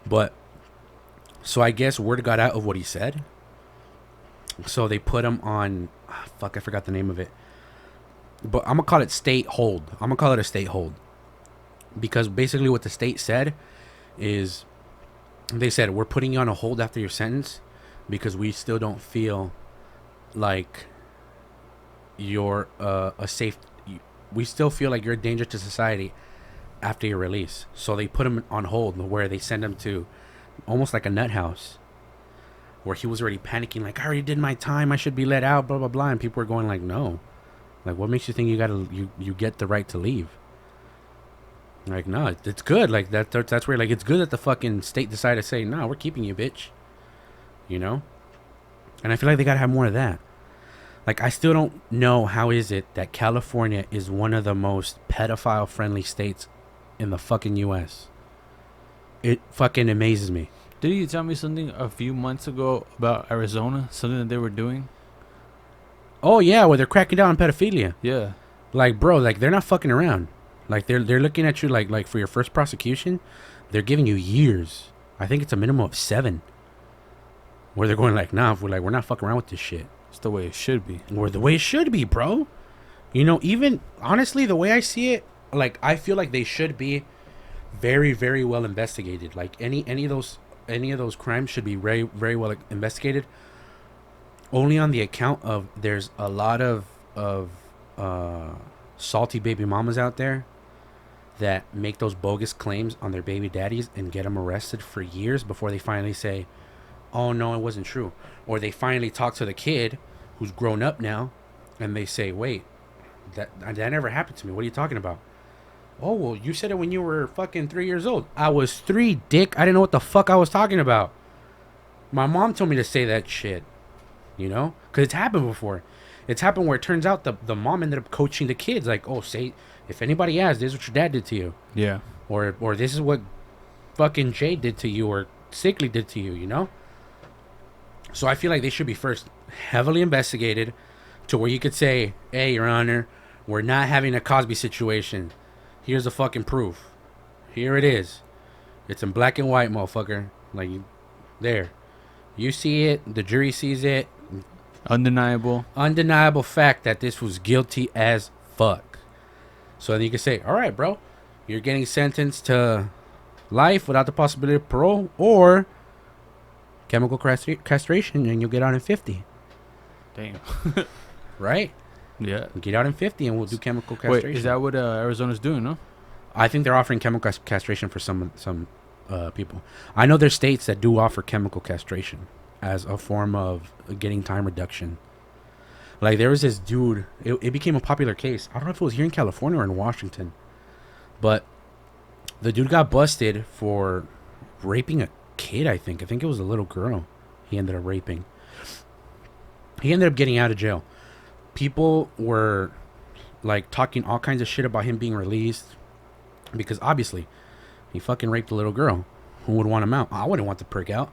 But, so I guess word got out of what he said. So they put him on, fuck, I forgot the name of it. But I'm going to call it state hold. I'm going to call it a state hold. Because basically what the state said is, they said, we're putting you on a hold after your sentence because we still don't feel like you're a safe, we still feel like you're a danger to society after your release. So they put him on hold, where they send him to almost like a nut house, where he was already panicking, like, I already did my time, I should be let out, blah blah blah. And people were going like, no, like, what makes you think you get the right to leave? Like, no, it's good. Like, that's where, like, it's good that the fucking state decided to say, no, we're keeping you, bitch. You know? And I feel like they gotta have more of that. Like, I still don't know how is it that California is one of the most pedophile-friendly states in the fucking U.S. It fucking amazes me. Did you tell me something a few months ago about Arizona? Something that they were doing? Oh, yeah, where they're cracking down on pedophilia. Yeah. Like, bro, like, they're not fucking around. Like, they're looking at you like for your first prosecution, they're giving you years. I think it's a minimum of 7. Where they're going like, nah, we're not fucking around with this shit. It's the way it should be. Or the way it should be, bro. You know, even, honestly, the way I see it, like, I feel like they should be very, very well investigated. Like, any of those crimes should be very, very well investigated. Only on the account of there's a lot of salty baby mamas out there that make those bogus claims on their baby daddies and get them arrested for years before they finally say, oh no, it wasn't true. Or they finally talk to the kid who's grown up now and they say, wait, that never happened to me. What are you talking about? Oh, well, you said it when you were fucking 3 years old. I was 3, dick. I didn't know what the fuck I was talking about. My mom told me to say that shit. You know? Because it's happened before. It's happened where it turns out the mom ended up coaching the kids. Like, oh, say, if anybody asks, this is what your dad did to you. Yeah. Or this is what fucking Jay did to you or Sickly did to you, you know? So I feel like they should be first heavily investigated to where you could say, hey, Your Honor, we're not having a Cosby situation. Here's the fucking proof. Here it is. It's in black and white, motherfucker. Like, there. You see it. The jury sees it. Undeniable Fact that this was guilty as fuck. So then you can say, all right, bro, you're getting sentenced to life without the possibility of parole or chemical castration, and you'll get out in 50. Damn. Right? Yeah. Get out in 50 and we'll do chemical castration. Wait, is that what Arizona's doing, no? I think they're offering chemical castration for some people. I know there's states that do offer chemical castration as a form of getting time reduction. Like, there was this dude, it became a popular case. I don't know if it was here in California or in Washington, but the dude got busted for raping a kid, I think it was a little girl he ended up raping. He ended up getting out of jail. People were like talking all kinds of shit about him being released because obviously he fucking raped a little girl. Who would want him out? I wouldn't want the prick out.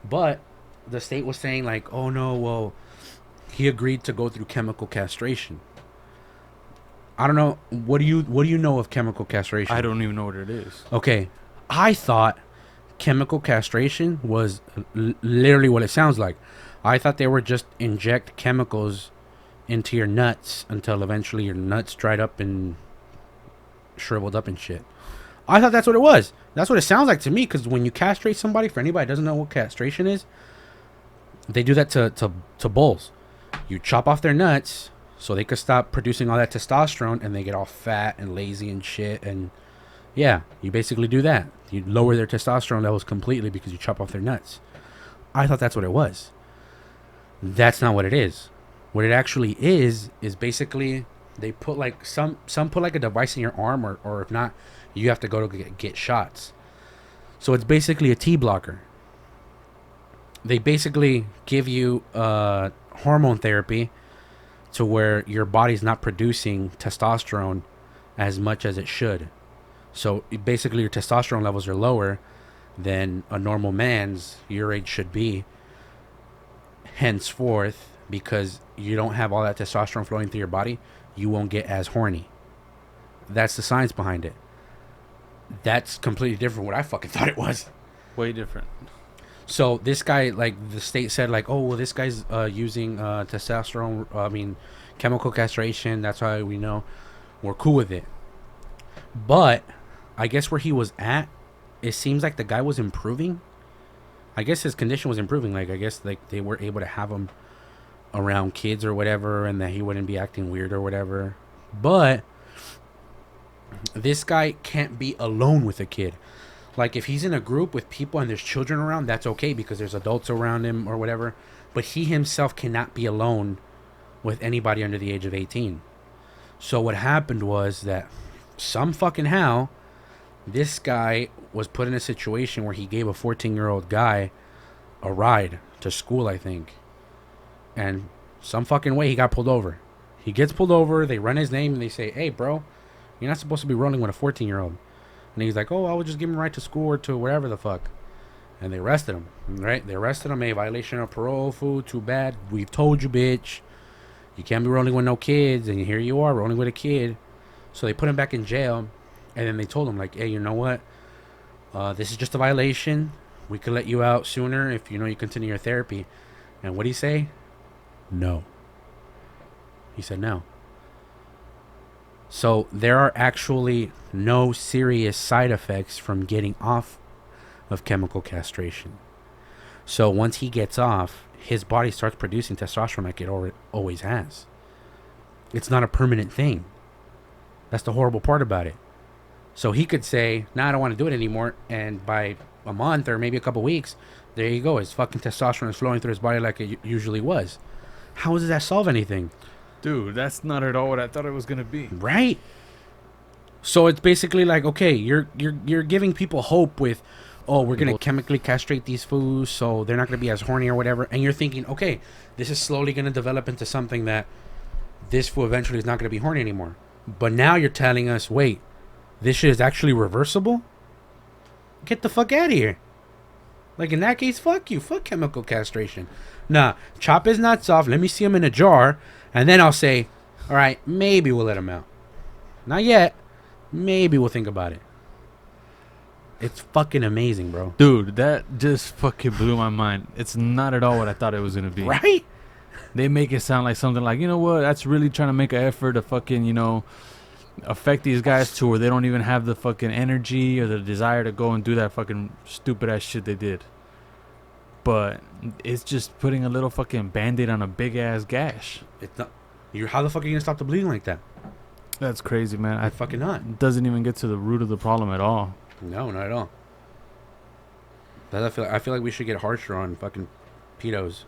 But the state was saying like, oh no, well, he agreed to go through chemical castration. I don't know. What do you know of chemical castration? I don't even know what it is. Okay. I thought chemical castration was literally what it sounds like. I thought they were just inject chemicals into your nuts until eventually your nuts dried up and shriveled up and shit. I thought that's what it was. That's what it sounds like to me, because when you castrate somebody, for anybody that doesn't know what castration is, they do that to bulls. You chop off their nuts so they could stop producing all that testosterone and they get all fat and lazy and shit. And yeah, you basically do that. You lower their testosterone levels completely because you chop off their nuts. I thought that's what it was. That's not what it is. What it actually is basically they put like some put like a device in your arm, or if not, you have to go to get shots. So it's basically a T blocker. They basically give you hormone therapy to where your body's not producing testosterone as much as it should. So basically, your testosterone levels are lower than a normal man's your age should be. Henceforth, because you don't have all that testosterone flowing through your body, you won't get as horny. That's the science behind it. That's completely different from what I fucking thought it was. Way different. So this guy, like the state said, like, oh well, this guy's using testosterone. Chemical castration. That's why we know. We're cool with it. But I guess where he was at, it seems like the guy was improving. I guess his condition was improving. Like, I guess like they were able to have him around kids or whatever, and that he wouldn't be acting weird or whatever. But this guy can't be alone with a kid. Like, if he's in a group with people and there's children around, that's okay because there's adults around him or whatever. But he himself cannot be alone with anybody under the age of 18. So what happened was that some fucking how, this guy was put in a situation where he gave a 14-year-old guy a ride to school, I think. And some fucking way he got pulled over. He gets pulled over, they run his name, and they say, hey, bro, you're not supposed to be rolling with a 14-year-old. And he's like, oh, I would just give him a ride to school or to wherever the fuck. And they arrested him, right? They arrested him, a violation of parole, fool, too bad. We've told you, bitch. You can't be rolling with no kids, and here you are, rolling with a kid. So they put him back in jail, and then they told him, like, hey, you know what? This is just a violation. We could let you out sooner if, you continue your therapy. And what did he say? No. He said no. So there are actually no serious side effects from getting off of chemical castration. So once he gets off, his body starts producing testosterone like it always has. It's not a permanent thing. That's the horrible part about it. So he could say, nah, I don't want to do it anymore. And by a month or maybe a couple weeks, there you go. His fucking testosterone is flowing through his body like it usually was. How does that solve anything? Dude, that's not at all what I thought it was going to be. Right? So it's basically like, okay, you're giving people hope with, oh, we're going to chemically castrate these fools so they're not going to be as horny or whatever. And you're thinking, okay, this is slowly going to develop into something that this fool eventually is not going to be horny anymore. But now you're telling us, wait, this shit is actually reversible? Get the fuck out of here. Like, in that case, fuck you. Fuck chemical castration. Nah, chop his nuts off. Let me see him in a jar. And then I'll say, all right, maybe we'll let him out. Not yet. Maybe we'll think about it. It's fucking amazing, bro. Dude, that just fucking blew my mind. It's not at all what I thought it was going to be. Right? They make it sound like something like, you know what, that's really trying to make an effort to fucking, affect these guys to where they don't even have the fucking energy or the desire to go and do that fucking stupid ass shit they did. But it's just putting a little fucking band-aid on a big ass gash. It's not. How the fuck are you gonna stop the bleeding like that? That's crazy, man. I fucking not. It doesn't even get to the root of the problem at all. No, not at all. I feel like we should get harsher on fucking pedos.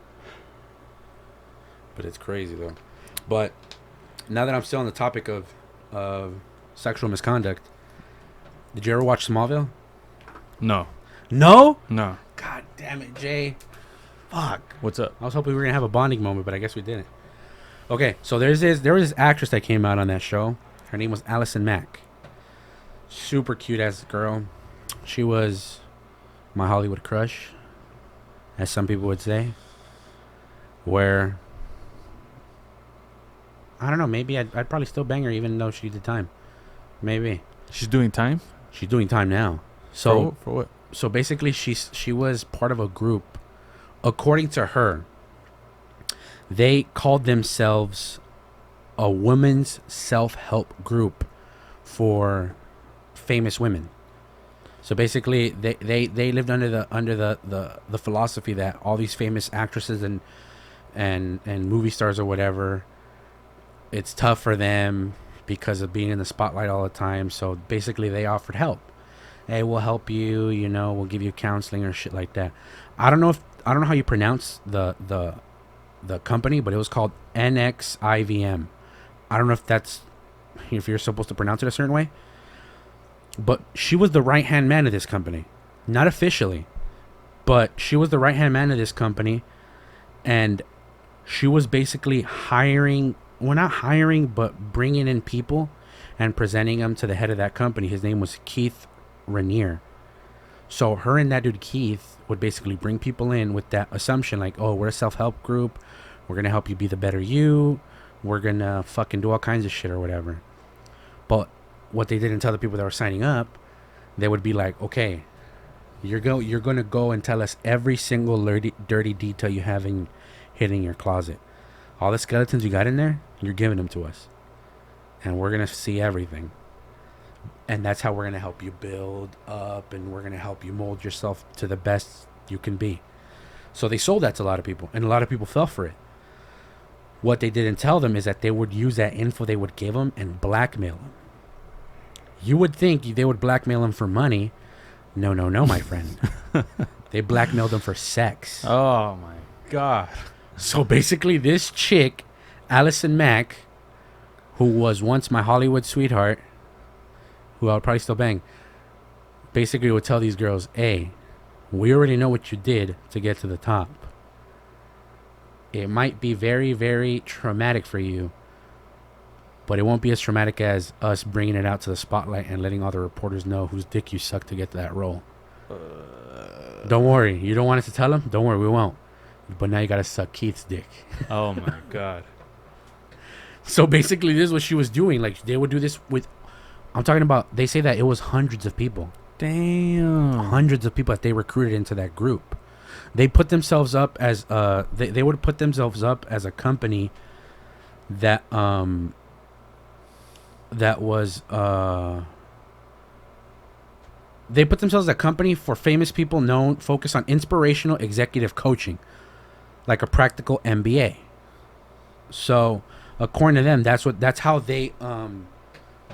But it's crazy though. But now that I'm still on the topic of sexual misconduct, did you ever watch Smallville? No. No? No. God damn it, Jay. Fuck. What's up? I was hoping we were gonna have a bonding moment, but I guess we didn't. Okay, so there was this actress that came out on that show. Her name was Allison Mack. Super cute ass girl. She was my Hollywood crush, as some people would say. Where I don't know, maybe I'd probably still bang her even though she did time. Maybe. She's doing time? She's doing time now. So for what? So basically she was part of a group. According to her, they called themselves a women's self-help group for famous women. So basically they lived under the philosophy that all these famous actresses and movie stars or whatever, it's tough for them because of being in the spotlight all the time. So basically they offered help. Hey, we'll help you, we'll give you counseling or shit like that. I don't know how you pronounce the company, but it was called NXIVM. I don't know if you're supposed to pronounce it a certain way. But she was the right-hand man of this company. Not officially, but she was the right-hand man of this company. And she was basically hiring, well, not hiring, but bringing in people and presenting him to the head of that company. His name was Keith Rainier. So her and that dude Keith would basically bring people in with that assumption, like, oh, we're a self-help group. We're going to help you be the better you. We're going to fucking do all kinds of shit or whatever. But what they didn't tell the people that were signing up, they would be like, okay, you're going to go and tell us every single dirty detail you have hidden in your closet. All the skeletons you got in there, you're giving them to us. And we're going to see everything. And that's how we're going to help you build up, and we're going to help you mold yourself to the best you can be. So they sold that to a lot of people, and a lot of people fell for it. What they didn't tell them is that they would use that info they would give them and blackmail them. You would think they would blackmail them for money. No, my friend. They blackmailed them for sex. Oh, my God. So basically, this chick, Allison Mack, who was once my Hollywood sweetheart, who I would probably still bang, basically would tell these girls, hey, we already know what you did to get to the top. It might be very, very traumatic for you, but it won't be as traumatic as us bringing it out to the spotlight and letting all the reporters know whose dick you sucked to get to that role. Don't worry. You don't want us to tell them? Don't worry, we won't. But now you got to suck Keith's dick. Oh, my God. So basically, this is what she was doing. Like, they would do this with... I'm talking about, they say that it was hundreds of people. Damn. Hundreds of people that they recruited into that group. They put themselves up as they would put themselves up as a company that was they put themselves as a company for famous people known focused on inspirational executive coaching, like a practical MBA. So according to them, that's how they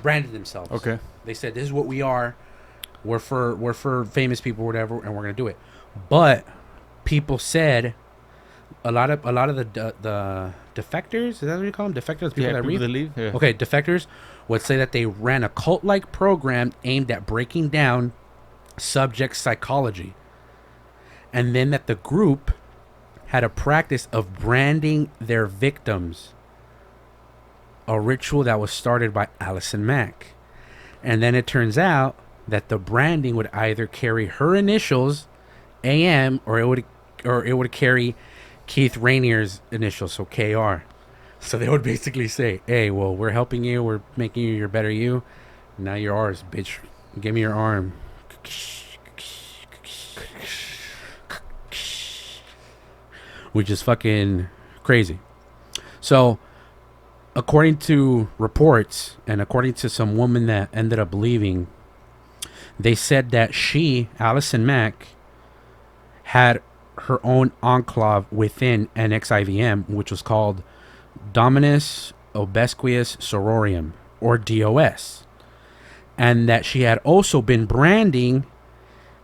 branded themselves. Okay. They said, this is what we are. We're for famous people or whatever, and we're going to do it. But people said a lot of the defectors, is that what you call them? Defectors, people that leave? Yeah. Okay, defectors would say that they ran a cult-like program aimed at breaking down subject psychology. And then that the group had a practice of branding their victims, a ritual that was started by Allison Mack. And then it turns out that the branding would either carry her initials, AM, or it would carry Keith Rainier's initials, so KR. So they would basically say, hey, well, we're helping you, we're making you your better you. Now you're ours, bitch. Give me your arm. Which is fucking crazy. So according to reports, and according to some woman that ended up leaving, they said that she, Allison Mack, had her own enclave within NXIVM, which was called Dominus Obsequious Sororium, or DOS. And that she had also been branding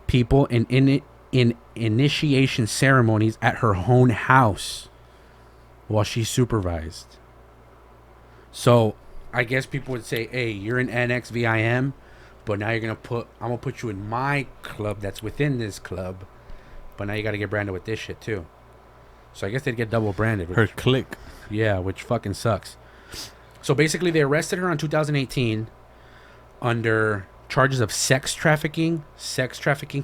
people in initiation ceremonies at her own house while she supervised. So I guess people would say, hey, you're in NXVIM, but now I'm gonna put you in my club that's within this club, but now you gotta get branded with this shit too. So I guess they'd get double branded. Her clique. Yeah, which fucking sucks. So basically they arrested her in 2018 under charges of sex trafficking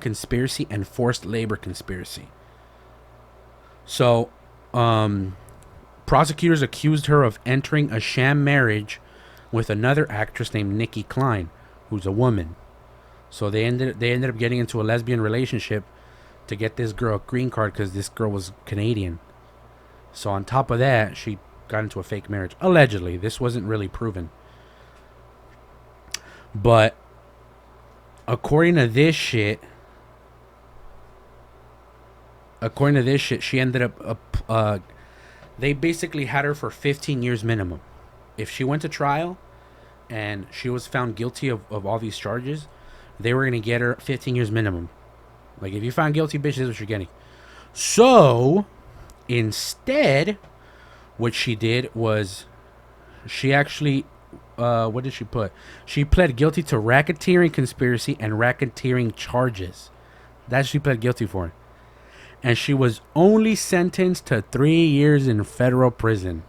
conspiracy, and forced labor conspiracy. So prosecutors accused her of entering a sham marriage with another actress named Nikki Klein, who's a woman. So they ended up getting into a lesbian relationship to get this girl a green card because this girl was Canadian. So on top of that, she got into a fake marriage. Allegedly. This wasn't really proven. But according to this shit, she ended up they basically had her for 15 years minimum. If she went to trial and she was found guilty of all these charges, they were going to get her 15 years minimum. Like, if you found guilty, bitch, this is what you're getting. So, instead, what she did was she actually, what did she put? She pled guilty to racketeering conspiracy and racketeering charges. That she pled guilty for. And she was only sentenced to 3 years in federal prison.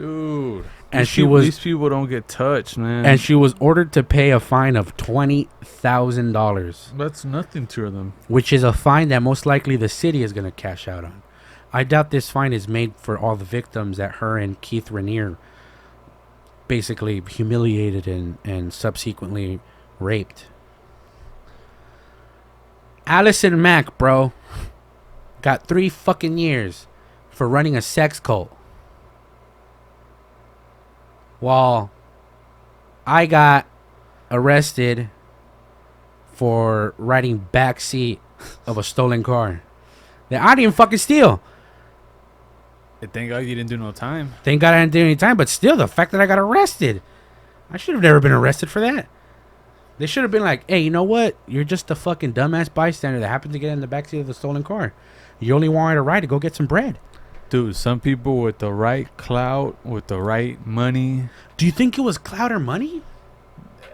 Dude. And these people don't get touched, man. And she was ordered to pay a fine of $20,000. That's nothing to them. Which is a fine that most likely the city is going to cash out on. I doubt this fine is made for all the victims that her and Keith Rainier basically humiliated and subsequently raped. Allison Mack, bro, got 3 fucking years for running a sex cult. While I got arrested for riding backseat of a stolen car that I didn't fucking steal. Thank God you didn't do no time. Thank God I didn't do any time, but still, the fact that I got arrested, I should have never been arrested for that. They should have been like, hey, you know what? You're just a fucking dumbass bystander that happened to get in the backseat of the stolen car. You only wanted to ride to go get some bread. Dude, some people with the right clout, with the right money. Do you think it was clout or money?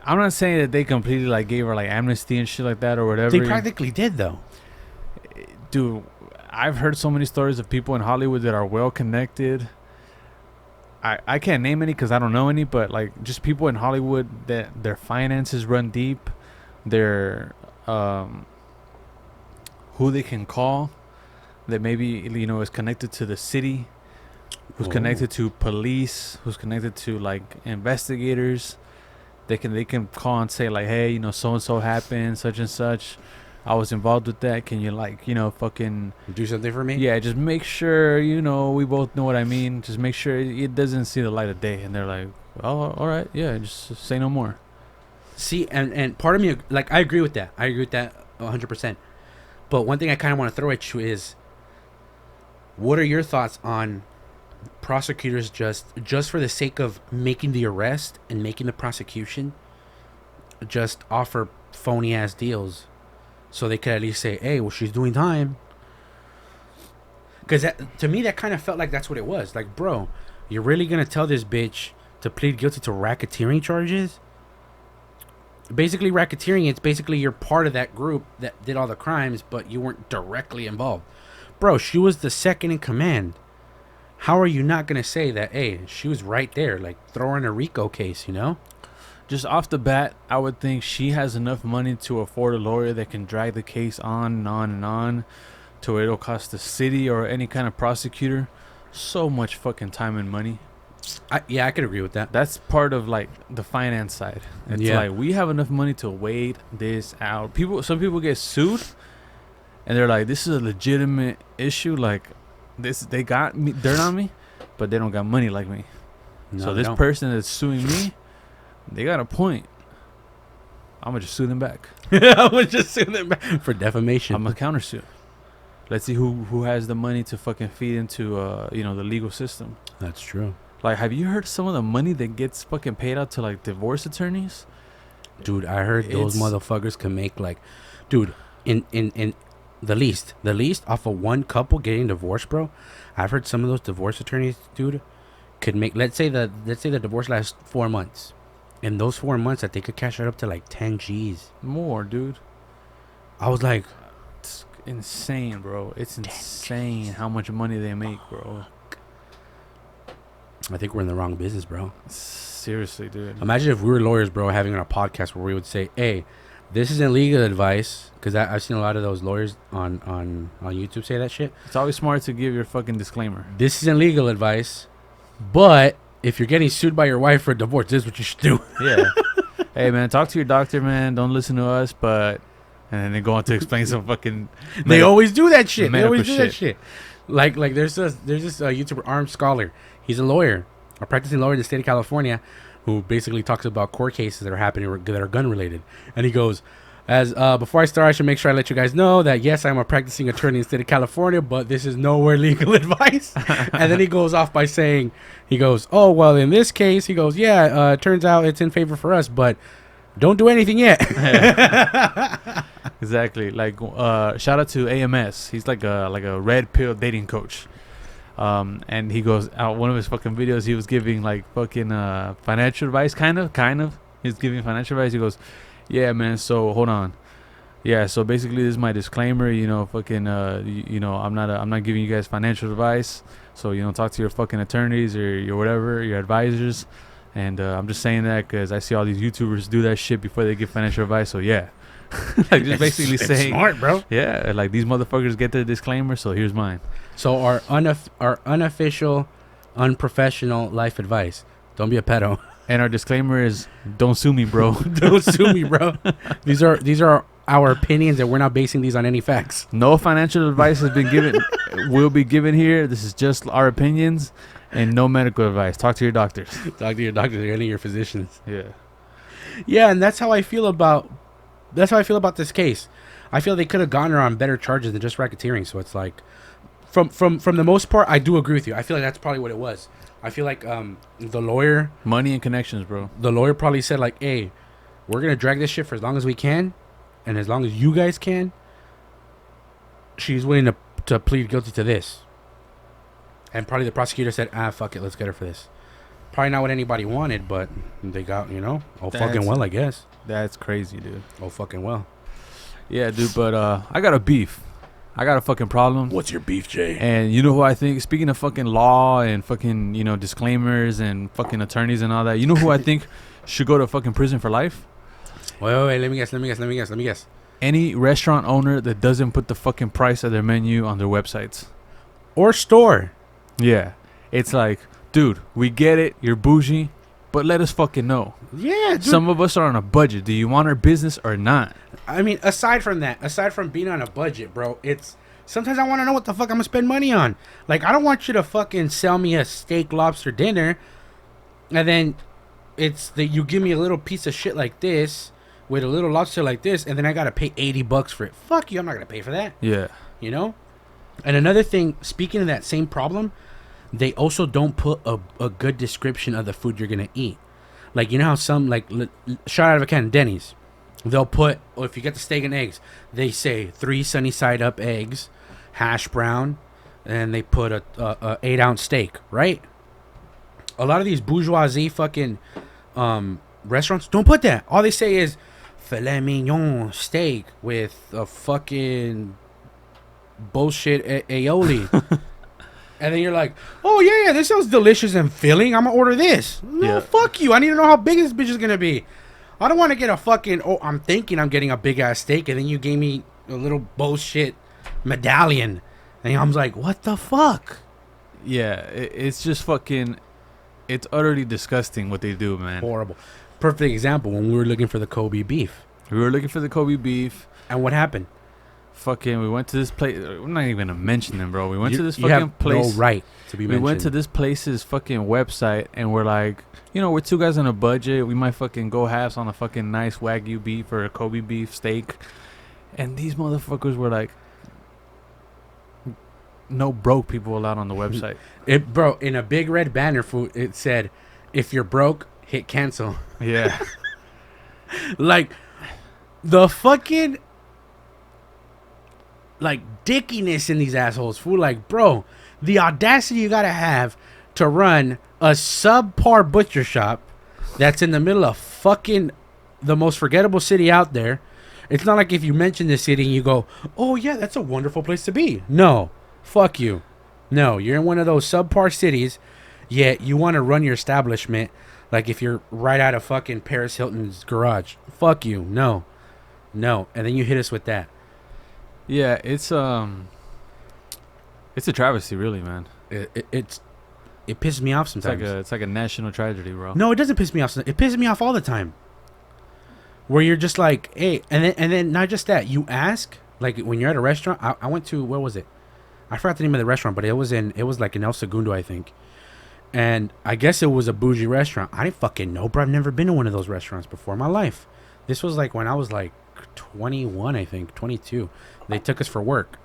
I'm not saying that they completely like gave her like amnesty and shit like that or whatever. They practically did, though. Dude, I've heard so many stories of people in Hollywood that are well connected. I can't name any because I don't know any, but like just people in Hollywood that their finances run deep. Their who they can call that maybe, you know, is connected to the city, who's connected to police, who's connected to like investigators. They can call and say like, hey, you know, so and so happened, such and such. I was involved with that. Can you like, you know, fucking do something for me? Yeah, just make sure, you know, we both know what I mean. Just make sure it doesn't see the light of day. And they're like, oh, all right, yeah, just say no more. See, and part of me, like, I agree with that. I agree with that 100%. But one thing I kind of want to throw at you is, what are your thoughts on prosecutors just for the sake of making the arrest and making the prosecution just offer phony ass deals so they could at least say, hey, well, she's doing time? Because to me, that kind of felt like that's what it was. Like, bro, you're really going to tell this bitch to plead guilty to racketeering charges? Basically, racketeering, it's basically you're part of that group that did all the crimes, but you weren't directly involved. Bro, she was the second in command. How are you not going to say that, hey, she was right there? Like, throw her in a RICO case, you know? Just off the bat, I would think she has enough money to afford a lawyer that can drag the case on and on and on to where it'll cost the city or any kind of prosecutor so much fucking time and money. Yeah, I could agree with that. That's part of like the finance side. It's like we have enough money to wait this out. Some people get sued and they're like, this is a legitimate issue. Like this, they got me dirt on me, but they don't got money like me. No, so this person that's suing me, they got a point. I'm gonna just sue them back. I'm gonna just sue them back for defamation. I'm gonna countersue. Let's see who has the money to fucking feed into you know, the legal system. That's true. Like, have you heard some of the money that gets fucking paid out to like divorce attorneys? Dude, I heard those motherfuckers can make like, dude, in the least off of one couple getting divorced, bro. I've heard some of those divorce attorneys, dude, could make, let's say the divorce lasts 4 months. In those 4 months, that they could cash it up to like 10 G's. More, dude. I was like, it's insane, bro. It's insane how much money they make, bro. I think we're in the wrong business, bro. Seriously, dude. Imagine if we were lawyers, bro, having a podcast where we would say, hey, this isn't legal advice. Because I've seen a lot of those lawyers on YouTube say that shit. It's always smart to give your fucking disclaimer. This isn't legal advice, but if you're getting sued by your wife for a divorce, this is what you should do. Yeah. Hey, man, talk to your doctor, man. Don't listen to us, but... And then they go on to explain some fucking... They always do that shit. They always do that shit. Like there's this YouTuber, Armed Scholar. He's a lawyer, a practicing lawyer in the state of California, who basically talks about court cases that are happening that are gun related. And he goes, as before I start, I should make sure I let you guys know that yes, I'm a practicing attorney in the state of California, but this is nowhere legal advice. And then he goes off by saying, he goes, oh well, in this case, he goes, yeah, it turns out it's in favor for us, but don't do anything yet. Exactly. Like shout out to AMS. He's like a red pill dating coach. And he goes out, one of his fucking videos, he was giving like fucking financial advice, kind of. He's giving financial advice. He goes, yeah, man, so hold on. Yeah, so basically this is my disclaimer, fucking I'm not giving you guys financial advice. So, talk to your fucking attorneys or your whatever, your advisors. And I'm just saying that cuz I see all these YouTubers do that shit before they give financial advice. So, yeah. Like just basically it's saying smart, bro. yeah, like these motherfuckers get their disclaimer, so here's mine. So our unofficial, unprofessional life advice: don't be a pedo. And our disclaimer is don't sue me, bro. Don't sue me, bro. These are our opinions, and we're not basing these on any facts. No financial advice has been given, will be given here. This is just our opinions and no medical advice. Talk to your doctors. Talk to your doctors or any of your physicians. Yeah. Yeah, and that's how I feel about this case. I feel they could have gotten her on better charges than just racketeering. So it's like, from the most part, I do agree with you. I feel like that's probably what it was. I feel like the lawyer, money and connections, bro. The lawyer probably said like, "Hey, we're gonna drag this shit for as long as we can, and as long as you guys can." She's willing to plead guilty to this, and probably the prosecutor said, "Ah, fuck it, let's get her for this." Probably not what anybody wanted, but they got, fucking well, I guess. That's crazy, dude. Oh, fucking well. Yeah, dude, but I got a beef. I got a fucking problem. What's your beef, Jay? And you know who I think, speaking of fucking law and fucking, disclaimers and fucking attorneys and all that, you know who I think should go to fucking prison for life? Wait, let me guess. Any restaurant owner that doesn't put the fucking price of their menu on their websites. Or store. Yeah. It's like, dude, we get it, you're bougie, but let us fucking know. Yeah, dude. Some of us are on a budget. Do you want our business or not? I mean, aside from being on a budget, bro, it's sometimes I want to know what the fuck I'm gonna spend money on. Like, I don't want you to fucking sell me a steak lobster dinner, and then it's that you give me a little piece of shit like this with a little lobster like this, and then I gotta pay $80 for it. Fuck you, I'm not gonna pay for that. Yeah. And another thing, speaking of that same problem, they also don't put a good description of the food you're gonna eat. Like, you know how some, like, shot out of a can, Denny's, they'll put, if you get the steak and eggs, they say 3 sunny side up eggs, hash brown, and they put a 8-ounce steak, right? A lot of these bourgeoisie fucking restaurants don't put that. All they say is filet mignon steak with a fucking bullshit aioli. And then you're like, oh, yeah, this sounds delicious and filling. I'm going to order this. No, fuck you. I need to know how big this bitch is going to be. I don't want to get a fucking, I'm thinking I'm getting a big-ass steak, and then you gave me a little bullshit medallion. And I was like, what the fuck? Yeah, it's just fucking, it's utterly disgusting what they do, man. Horrible. Perfect example, when we were looking for the Kobe beef. We were looking for the Kobe beef. And what happened? Fucking, we went to this place. We're not even gonna mention them, bro. We went to this fucking place. You have no right to be mentioned. We went to this place's fucking website, and we're like, we're 2 guys on a budget. We might fucking go halves on a fucking nice Wagyu beef or a Kobe beef steak. And these motherfuckers were like, no broke people allowed on the website. Bro, in a big red banner, it said, if you're broke, hit cancel. Yeah. Like, the fucking, like, dickiness in these assholes, fool. Like, bro, the audacity you gotta have to run a subpar butcher shop that's in the middle of fucking the most forgettable city out there. It's not like if you mention the city and you go, oh yeah, that's a wonderful place to be. No, fuck you. No, you're in one of those subpar cities, yet you want to run your establishment like if you're right out of fucking Paris Hilton's garage. Fuck you. No. And then you hit us with that. Yeah, it's a travesty, really, man. It pisses me off sometimes. It's like a national tragedy, bro. No, it doesn't piss me off. It pisses me off all the time. Where you're just like, hey, and then not just that. You ask, like, when you're at a restaurant. I went to, where was it? I forgot the name of the restaurant, but it was like in El Segundo, I think. And I guess it was a bougie restaurant. I didn't fucking know, bro. I've never been to one of those restaurants before in my life. This was like when I was like 21, I think, 22. They took us for work.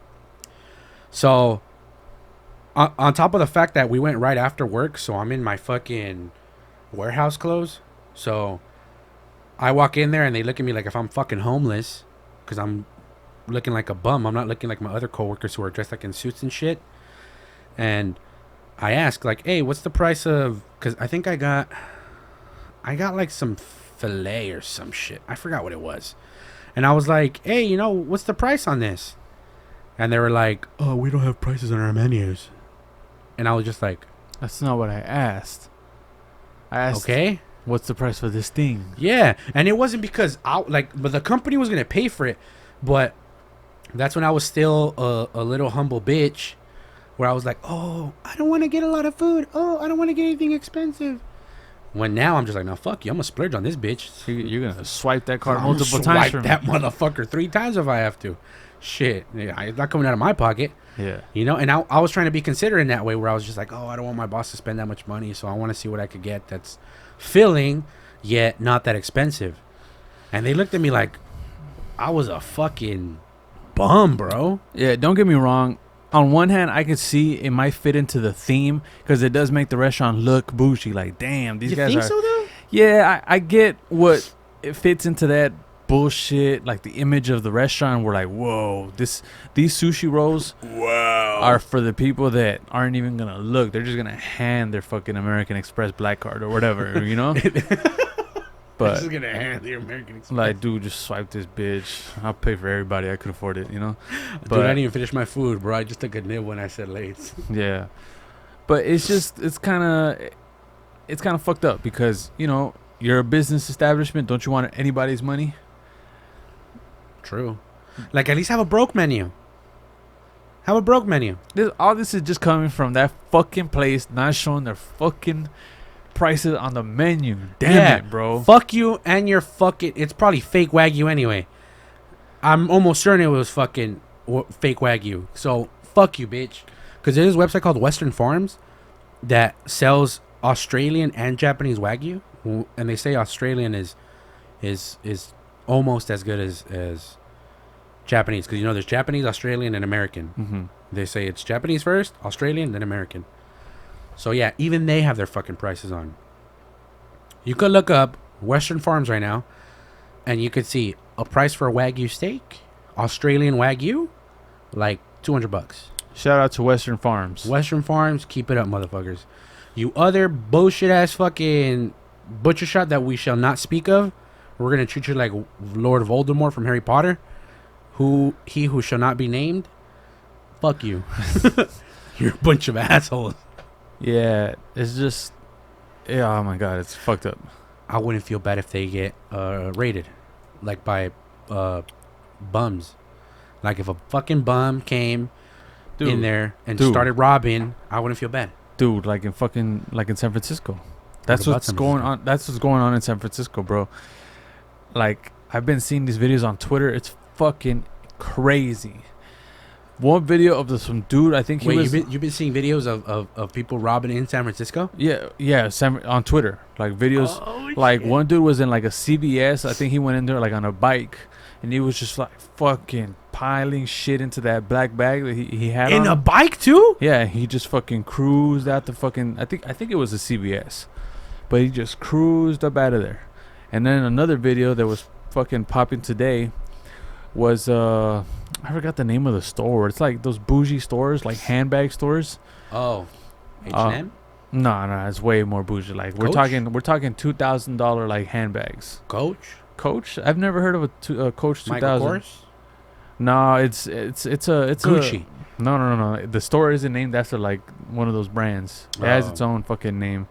So, on top of the fact that we went right after work, so I'm in my fucking warehouse clothes. So, I walk in there and they look at me like if I'm fucking homeless, because I'm looking like a bum. I'm not looking like my other coworkers who are dressed like in suits and shit. And I ask, like, hey, what's the price of, because I think I got like some filet or some shit. I forgot what it was. And I was like, hey, you know, what's the price on this? And they were like, oh, we don't have prices on our menus. And I was just like, That's not what I asked. I asked, okay. what's the price for this thing? Yeah. And it wasn't because but the company was going to pay for it. But that's when I was still a little humble bitch where I was like, oh, I don't want to get a lot of food. Oh, I don't want to get anything expensive. When now I'm just like, no, fuck you. I'm going to splurge on this bitch. You're going to swipe that card I'm multiple times for swipe me. that motherfucker 3 times if I have to. Shit. Yeah, it's not coming out of my pocket. Yeah. You know, and I was trying to be considerate in that way where I was just like, oh, I don't want my boss to spend that much money, so I want to see what I could get that's filling, yet not that expensive. And they looked at me like I was a fucking bum, bro. Yeah, don't get me wrong. On one hand, I could see it might fit into the theme because it does make the restaurant look bougie. Like, damn, these guys think are. So, though? Yeah, I get what it fits into that bullshit. Like the image of the restaurant, we're like, whoa, these sushi rolls are for the people that aren't even gonna look. They're just gonna hand their fucking American Express black card or whatever, you know. But just gonna hand the American Express. like, dude, just swipe this bitch. I'll pay for everybody. I could afford it, you know. Dude, I didn't even finish my food, bro. I just took a nib when I said late. Yeah, but it's kind of fucked up because, you know, you're a business establishment. Don't you want anybody's money? True. Like, at least have a broke menu. Have a broke menu. All this is just coming from that fucking place not showing their fucking prices on the menu. Damn it, bro. Fuck you and your fucking... It's probably fake Wagyu anyway. I'm almost certain it was fucking fake Wagyu. So, fuck you, bitch. Because there's this website called Western Farms that sells Australian and Japanese Wagyu. And they say Australian is almost as good as Japanese. Because, you know, there's Japanese, Australian, and American. Mm-hmm. They say it's Japanese first, Australian, then American. So, yeah, even they have their fucking prices on. You could look up Western Farms right now, and you could see a price for a Wagyu steak, Australian Wagyu, like $200. Shout out to Western Farms. Western Farms, keep it up, motherfuckers. You other bullshit-ass fucking butcher shop that we shall not speak of, we're going to treat you like Lord Voldemort from Harry Potter, who shall not be named. Fuck you. You're a bunch of assholes. Yeah, it's just... Yeah, oh my God, it's fucked up. I wouldn't feel bad if they get raided, like by bums. Like if a fucking bum came in there and started robbing, I wouldn't feel bad. Dude, like in San Francisco. That's what's going on. That's what's going on in San Francisco, bro. Like, I've been seeing these videos on Twitter. It's fucking crazy. One video of some dude, I think you've been seeing videos of people robbing in San Francisco? Yeah, on Twitter. Like videos, shit. One dude was in like a CVS. I think he went in there like on a bike, and he was just like fucking piling shit into that black bag that he had in on. A bike too? Yeah, he just fucking cruised out the fucking. I think it was a CVS, but he just cruised up out of there. And then another video that was fucking popping today was I forgot the name of the store. It's like those bougie stores, like handbag stores. Oh, H&M? No, it's way more bougie. Like we're talking $2,000 like handbags. Coach? I've never heard of a Coach 2000. Michael Kors? No, it's Gucci. No. The store isn't named after like one of those brands. It has its own fucking name.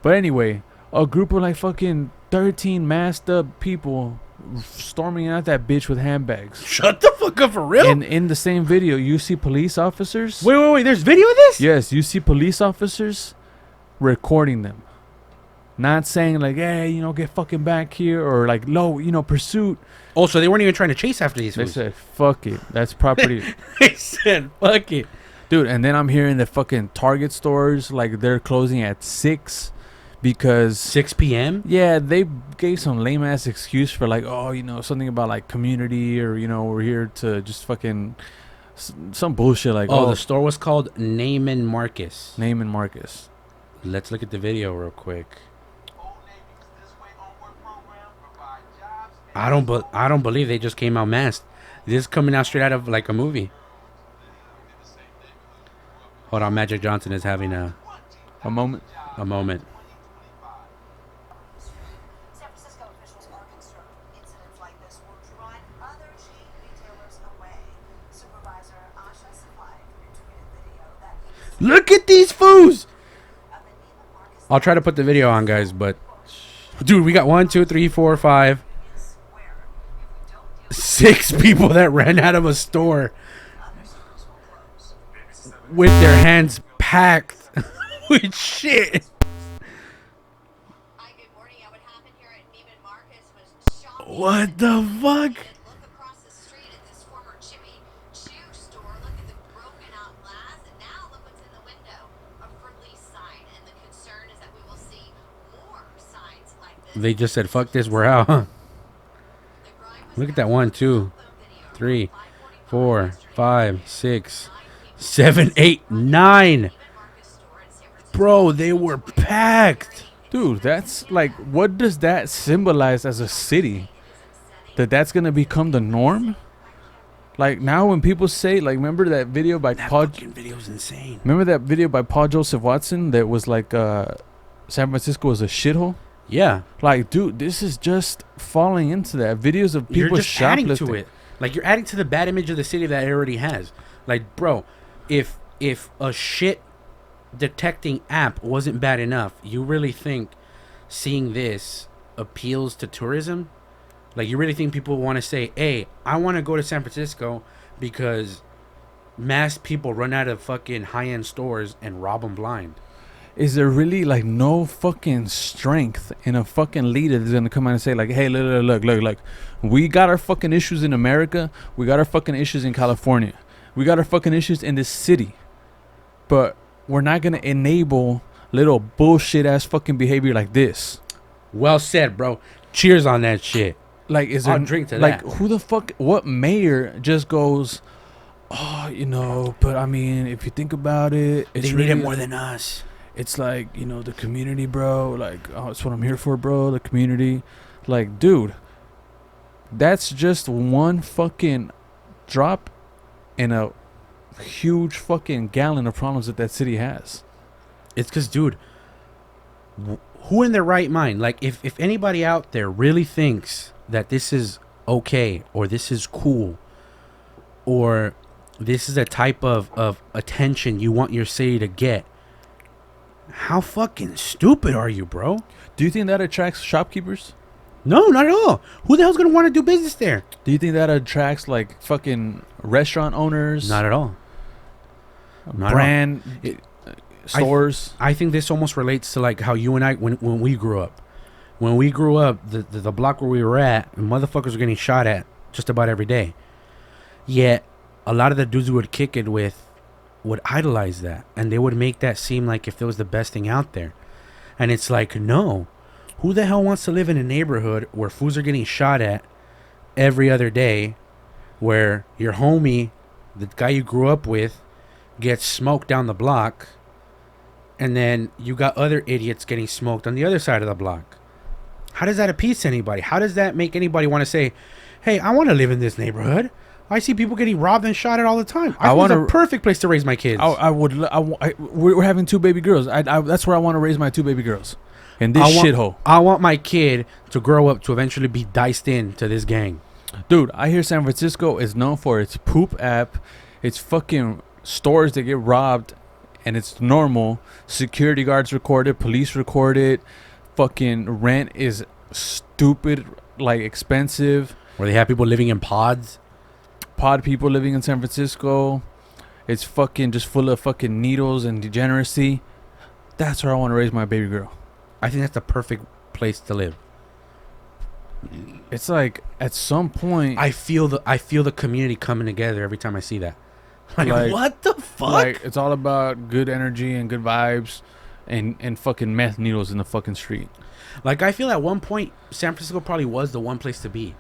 But anyway, a group of like fucking 13 masked up people storming out that bitch with handbags. Shut the fuck up, for real? And in the same video, you see police officers. Wait. There's video of this? Yes, you see police officers recording them. Not saying like, hey, you know, get fucking back here, or like, low, you know, pursuit. Oh, so they weren't even trying to chase after these fools. They said, fuck it. That's property. They said, fuck it. Dude, and then I'm hearing the fucking Target stores, like, they're closing at 6 because... 6 p.m.? Yeah, they gave some lame-ass excuse for, like, oh, you know, something about, like, community, or, you know, we're here to just fucking... Some bullshit like... Oh, the store was called Neiman Marcus. Neiman Marcus. Let's look at the video real quick. I don't believe they just came out masked. This is coming out straight out of like a movie. Hold on, Magic Johnson is having a moment. A moment. San Francisco officials are concerned incidents like this will drive Look at these fools. I'll try to put the video on, guys, but dude, we got 1, 2, 3, 4, 5, 6 people that ran out of a store with their hands packed with shit. What the fuck? They just said, fuck this, we're out, huh? Look at that 1, 2, 3, 4, 5, 6, 7, 8, 9. Bro, they were packed. Dude, that's like, what does that symbolize as a city? That's gonna become the norm? Like now when people say, like, remember that video by Paul? Fucking video's insane. Remember that video by Paul Joseph Watson that was like, San Francisco was a shithole? Yeah. Like, dude, this is just falling into that. Videos of people You're just adding shoplifting. to it. Like, you're adding to the bad image of the city that it already has. Like, bro, if a shit detecting app wasn't bad enough, you really think seeing this appeals to tourism? Like, you really think people want to say, hey, I want to go to San Francisco because mass people run out of fucking high-end stores and rob them blind? Is there really like no fucking strength in a fucking leader that's gonna come out and say like, hey, look, we got our fucking issues in America, we got our fucking issues in California, we got our fucking issues in this city, but we're not gonna enable little bullshit ass fucking behavior like this. Well said, bro. Cheers on that shit. Like, is there I'll drink to like that. who the fuck? What mayor just goes, oh, you know? But I mean, if you think about it, it's They really need it more than us. It's like, you know, the community, bro. Like, oh, that's what I'm here for, bro. The community. Like, dude, that's just one fucking drop in a huge fucking gallon of problems that city has. It's because, dude, who in their right mind? Like, if anybody out there really thinks that this is okay, or this is cool, or this is a type of attention you want your city to get, how fucking stupid are you, bro? Do you think that attracts shopkeepers? No, not at all. Who the hell's gonna want to do business there? Do you think that attracts like fucking restaurant owners? Not at all. Not brand at all. stores. I think this almost relates to like how you and I, when we grew up. When we grew up, the block where we were at, motherfuckers were getting shot at just about every day. Yet, a lot of the dudes we would kick it with would idolize that. And they would make that seem like if it was the best thing out there. And it's like, no. Who the hell wants to live in a neighborhood where fools are getting shot at every other day? Where your homie, the guy you grew up with, gets smoked down the block. And then you got other idiots getting smoked on the other side of the block. How does that appease to anybody? How does that make anybody want to say, hey, I want to live in this neighborhood? I see people getting robbed and shot at all the time. I want a perfect place to raise my kids. We're having 2 baby girls. That's where I want to raise my 2 baby girls. In this shithole. I want my kid to grow up to eventually be diced into this gang. Dude, I hear San Francisco is known for its poop app, its fucking stores that get robbed, and it's normal. Security guards record it, police record it. Fucking rent is stupid, like expensive. Where they have people living in pods. Pod people living in San Francisco. It's fucking just full of fucking needles and degeneracy. That's where I want to raise my baby girl. I think that's the perfect place to live. It's like at some point I feel the community coming together every time I see that. Like what the fuck? Like it's all about good energy and good vibes and fucking meth needles in the fucking street. Like I feel at one point San Francisco probably was the one place to be.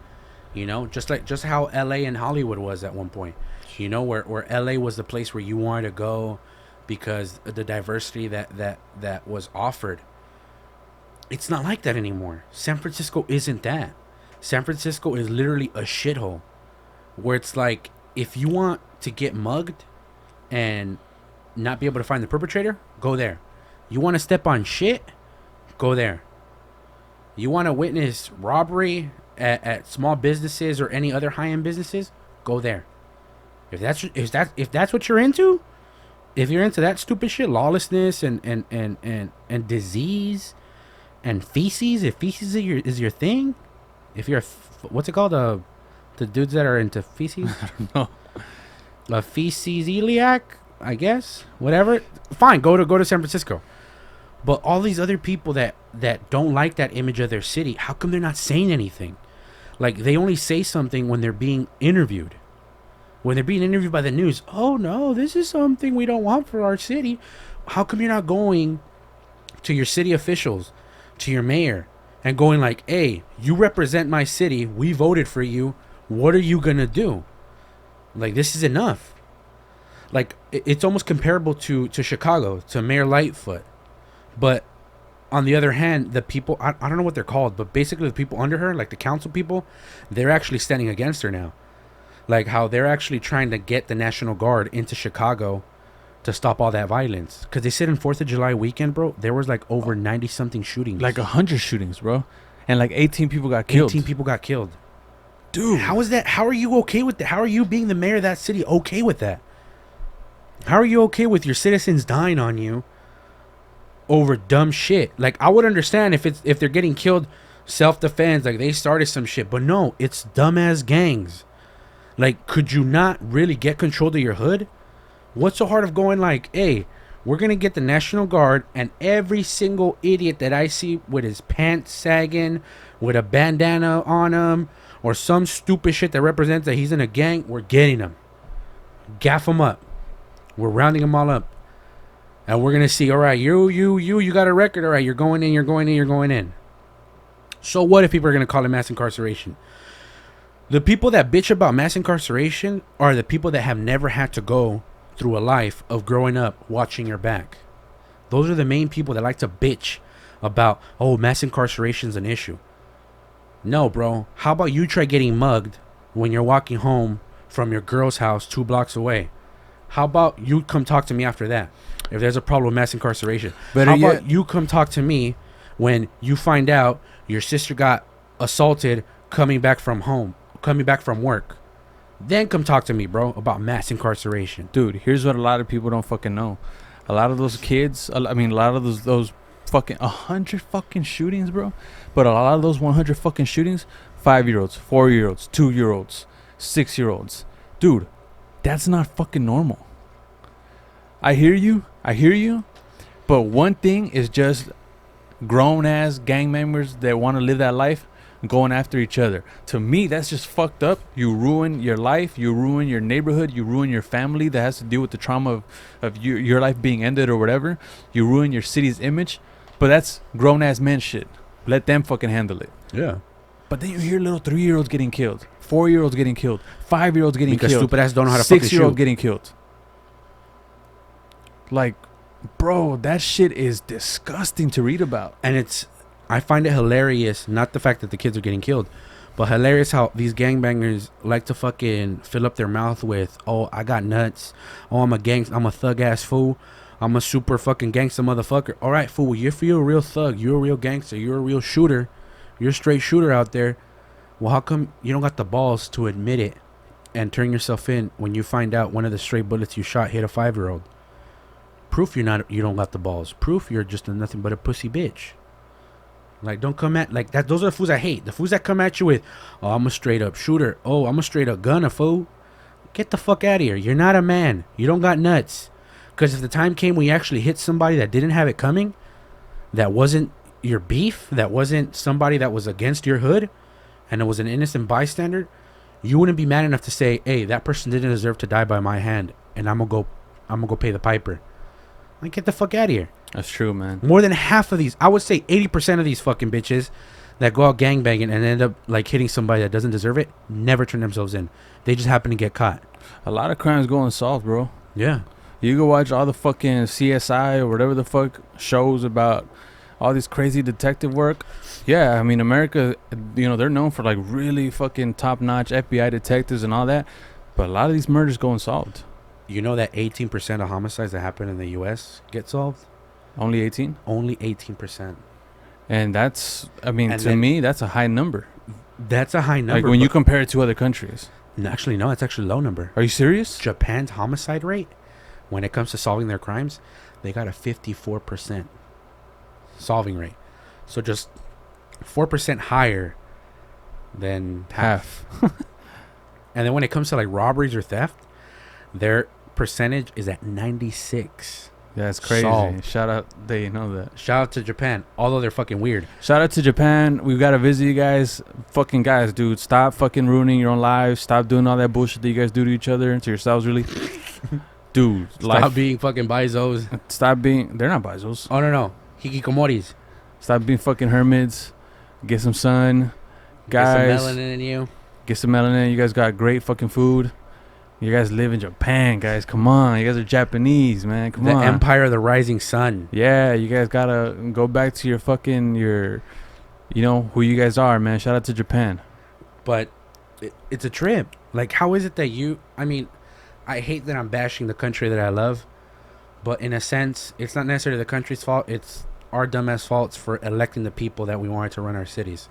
You know, just how LA and Hollywood was at one point. You know, where LA was the place where you wanted to go because of the diversity that was offered. It's not like that anymore. San Francisco isn't that. San Francisco is literally a shithole where it's like if you want to get mugged and not be able to find the perpetrator, go there. You want to step on shit, go there. You want to witness robbery at small businesses or any other high-end businesses, go there. If that's what you're into, if you're into that stupid shit, lawlessness and disease and feces, if feces is your thing, if you're what's it called, the dudes that are into feces, I don't know. a feces-eliac, I guess, whatever. Fine, go to San Francisco. But all these other people that don't like that image of their city, how come they're not saying anything? Like, they only say something when they're being interviewed. When they're being interviewed by the news, oh no, this is something we don't want for our city. How come you're not going to your city officials, to your mayor, and going like, hey, you represent my city, we voted for you, what are you gonna do? Like, this is enough. Like, it's almost comparable to Chicago, to Mayor Lightfoot. But on the other hand, the people, I don't know what they're called, but basically the people under her, like the council people, they're actually standing against her now. Like how they're actually trying to get the National Guard into Chicago to stop all that violence. Because they said in 4th of July weekend, bro, there was like over 90-something shootings. Like 100 shootings, bro. And like 18 people got killed. 18 people got killed. Dude. How is that? How are you okay with that? How are you being the mayor of that city okay with that? How are you okay with your citizens dying on you over dumb shit? Like, I would understand if they're getting killed self-defense, like they started some shit. But no, it's dumbass gangs. Like, could you not really get control of your hood? What's so hard of going like, hey, we're going to get the National Guard, and every single idiot that I see with his pants sagging, with a bandana on him, or some stupid shit that represents that he's in a gang, we're getting him. Gaff him up. We're rounding them all up. And we're going to see, all right, you got a record. All right, you're going in, you're going in, you're going in. So what if people are going to call it mass incarceration? The people that bitch about mass incarceration are the people that have never had to go through a life of growing up watching your back. Those are the main people that like to bitch about, oh, mass incarceration is an issue. No, bro. How about you try getting mugged when you're walking home from your girl's house 2 blocks away? How about you come talk to me after that if there's a problem with mass incarceration? How about you come talk to me when you find out your sister got assaulted coming back from work? Then come talk to me, bro, about mass incarceration. Dude, here's what a lot of people don't fucking know. A lot of those kids, a lot of those fucking 100 fucking shootings, bro. But a lot of those 100 fucking shootings, 5-year-olds, 4-year-olds, 2-year-olds, 6-year-olds. Dude, that's not fucking normal. I hear you. But one thing is just grown ass gang members that want to live that life going after each other. To me, that's just fucked up. You ruin your life, you ruin your neighborhood, you ruin your family that has to deal with the trauma of your life being ended or whatever. You ruin your city's image. But that's grown ass men shit. Let them fucking handle it. Yeah. But then you hear little 3-year-olds getting killed, 4-year-olds getting killed, 5-year-olds getting because killed, stupid ass don't know how to fucking shoot. 6-year-old getting killed. Like, bro, that shit is disgusting to read about. And I find it hilarious, not the fact that the kids are getting killed, but hilarious how these gangbangers like to fucking fill up their mouth with, oh, I got nuts. Oh, I'm a thug ass fool. I'm a super fucking gangster motherfucker. All right, fool, if you're a real thug, you're a real gangster, you're a real shooter, you're a straight shooter out there. Well, how come you don't got the balls to admit it and turn yourself in when you find out one of the stray bullets you shot hit a 5-year-old? Proof you don't got the balls. Proof you're just nothing but a pussy bitch. Like, don't come at like that. Those are the fools I hate. The fools that come at you with, oh, I'm a straight up shooter. Oh, I'm a straight up gunner, fool. Get the fuck out of here. You're not a man. You don't got nuts. Because if the time came when you actually hit somebody that didn't have it coming, that wasn't your beef, that wasn't somebody that was against your hood, and it was an innocent bystander, you wouldn't be mad enough to say, hey, that person didn't deserve to die by my hand, and I'm gonna go pay the piper. Like, get the fuck out of here. That's true, man. More than half of these, I would say 80% of these fucking bitches that go out gangbanging and end up like hitting somebody that doesn't deserve it, never turn themselves in. They just happen to get caught. A lot of crimes go unsolved, bro. Yeah. You go watch all the fucking CSI or whatever the fuck shows about all this crazy detective work. Yeah, I mean, America, they're known for like really fucking top-notch FBI detectives and all that. But a lot of these murders go unsolved. You know that 18% of homicides that happen in the U.S. get solved? Only 18? Only 18%. And that's, I mean, to me, that's a high number. That's a high number. Like when you compare it to other countries. Actually, no, it's actually a low number. Are you serious? Japan's homicide rate when it comes to solving their crimes, they got a 54% solving rate. So just 4% higher than half. And then when it comes to like robberies or theft, their percentage is at 96. Yeah, it's crazy. Solved. Shout out, they know that. Shout out to Japan, although they're fucking weird. Shout out to Japan. We've got to visit you guys. Fucking guys, dude. Stop fucking ruining your own lives. Stop doing all that bullshit that you guys do to each other and to yourselves, really. Dude, Stop being fucking bizos. Stop being. They're not bizos. Oh, no. Hikikomoris. Stop being fucking hermits. Get some sun. Guys. Get some melanin in you. Get some melanin. You guys got great fucking food. You guys live in Japan, guys. Come on. You guys are Japanese, man. Come on. The Empire of the Rising Sun. Yeah, you guys gotta go back to your fucking, you know, who you guys are, man. Shout out to Japan. But it's a trip. Like, how is it that I mean, I hate that I'm bashing the country that I love. But in a sense, it's not necessarily the country's fault. It's our dumbass faults for electing the people that we wanted to run our cities.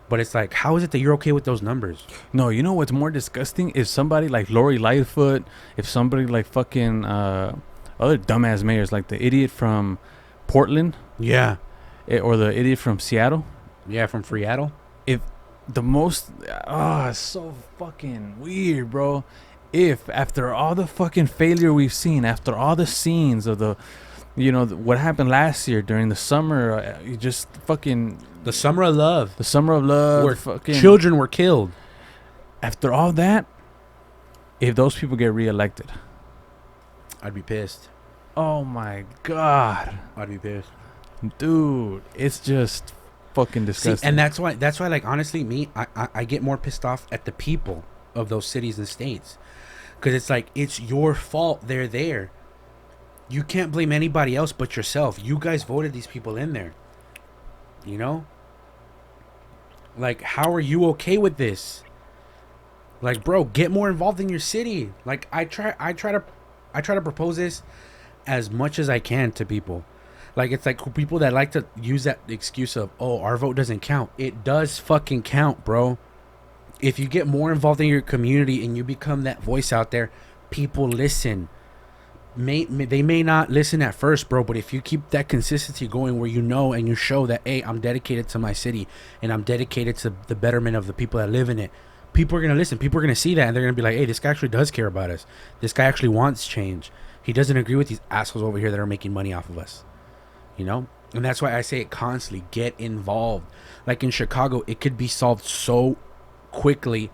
But it's like, how is it that you're okay with those numbers? No, you know what's more disgusting? If somebody like Lori Lightfoot, if somebody like fucking other dumbass mayors, like the idiot from Portland. Yeah. Or the idiot from Seattle. Yeah, from Seattle. If the most... it's so fucking weird, bro. If after all the fucking failure we've seen, after all the scenes of the... You know, what happened last year during the summer, you just fucking... The summer of love. The summer of love. Where fucking children were killed. After all that, if those people get reelected, I'd be pissed. Oh my God. I'd be pissed. Dude, it's just fucking disgusting. See, and that's why, like, honestly, I get more pissed off at the people of those cities and states. Because it's like, it's your fault they're there. You can't blame anybody else but yourself. You guys voted these people in there. You know? Like, how are you okay with this? Like, bro, get more involved in your city. Like, I try to propose this as much as I can to people. Like, it's like people that like to use that excuse of, oh, our vote doesn't count. It does fucking count, bro. If you get more involved in your community and you become that voice out there, people listen. They may not listen at first, bro, but if you keep that consistency going where you know and you show that, hey, I'm dedicated to my city and I'm dedicated to the betterment of the people that live in it, people are going to listen. People are going to see that and they're going to be like, hey, this guy actually does care about us. This guy actually wants change. He doesn't agree with these assholes over here that are making money off of us. You know? And that's why I say it constantly. Get involved. Like in Chicago, it could be solved so quickly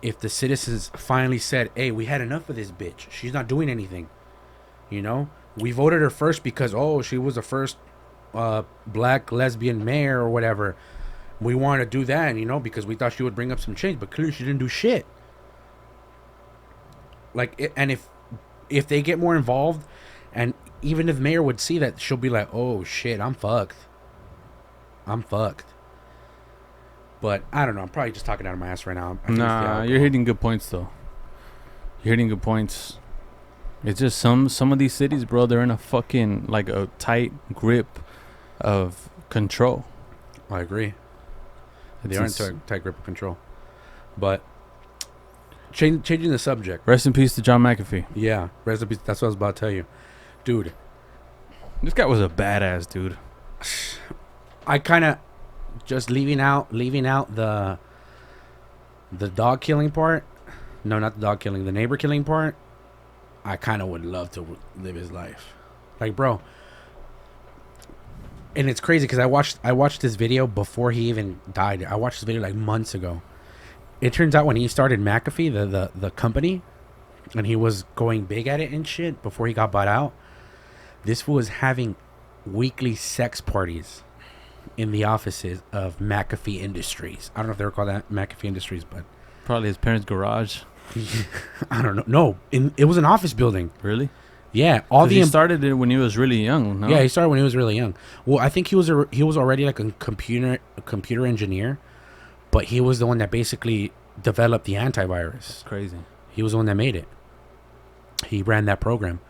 if the citizens finally said, hey, we had enough of this bitch. She's not doing anything. You know, we voted her first because, oh, she was the first black lesbian mayor or whatever. We wanted to do that, you know, because we thought she would bring up some change, but clearly she didn't do shit. Like, and if they get more involved, and even if the mayor would see that, she'll be like, oh shit, I'm fucked. But I don't know. I'm probably just talking out of my ass right now. Nah, you're hitting good points though. You're hitting good points. It's just some of these cities, bro, they're in a fucking, like, a tight grip of control. I agree. They are in a tight grip of control. But changing the subject. Rest in peace to John McAfee. Yeah, rest in peace. That's what I was about to tell you. Dude. This guy was a badass, dude. I kind of just leaving out the dog killing part. No, not the dog killing. The neighbor killing part. I kind of would love to live his life. Like, bro. And it's crazy because I watched this video before he even died. I watched this video like months ago. It turns out when he started McAfee, the company, and he was going big at it and shit before he got bought out, this fool was having weekly sex parties in the offices of McAfee Industries. I don't know if they were called that McAfee Industries, but probably his parents' garage. I don't know. No, it was an office building. Really? Yeah. He started it when he was really young. No? Yeah, he started when he was really young. Well, I think he was already like a computer engineer, but he was the one that basically developed the antivirus. That's crazy. He was the one that made it. He ran that program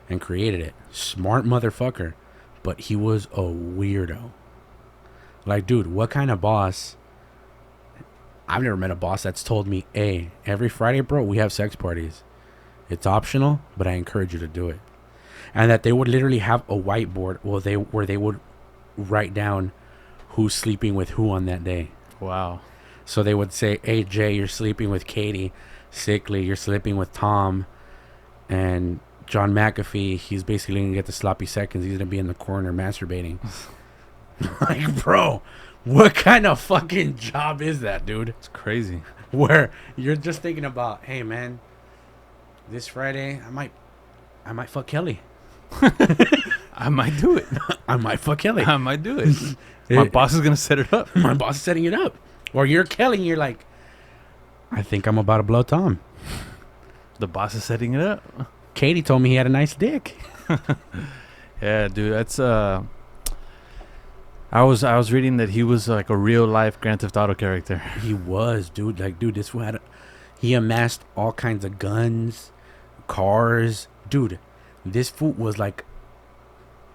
and created it. Smart motherfucker, but he was a weirdo. Like, dude, what kind of boss? I've never met a boss that's told me, hey, every Friday, bro, we have sex parties. It's optional, but I encourage you to do it. And that they would literally have a whiteboard where they would write down who's sleeping with who on that day. Wow. So they would say, hey, Jay, you're sleeping with Katie. Sickly, you're sleeping with Tom. And John McAfee, he's basically going to get the sloppy seconds. He's going to be in the corner masturbating. Like, bro, what kind of fucking job is that, dude? It's crazy. Where you're just thinking about, hey, man, this Friday, I might fuck Kelly. I might do it. I might fuck Kelly. I might do it. My boss is going to set it up. My boss is setting it up. Or you're Kelly and you're like, I think I'm about to blow Tom. The boss is setting it up. Katie told me he had a nice dick. Yeah, dude, that's I was reading that he was like a real life Grand Theft Auto character. He was, dude. Like, dude, this fool he amassed all kinds of guns, cars. Dude, this fool was like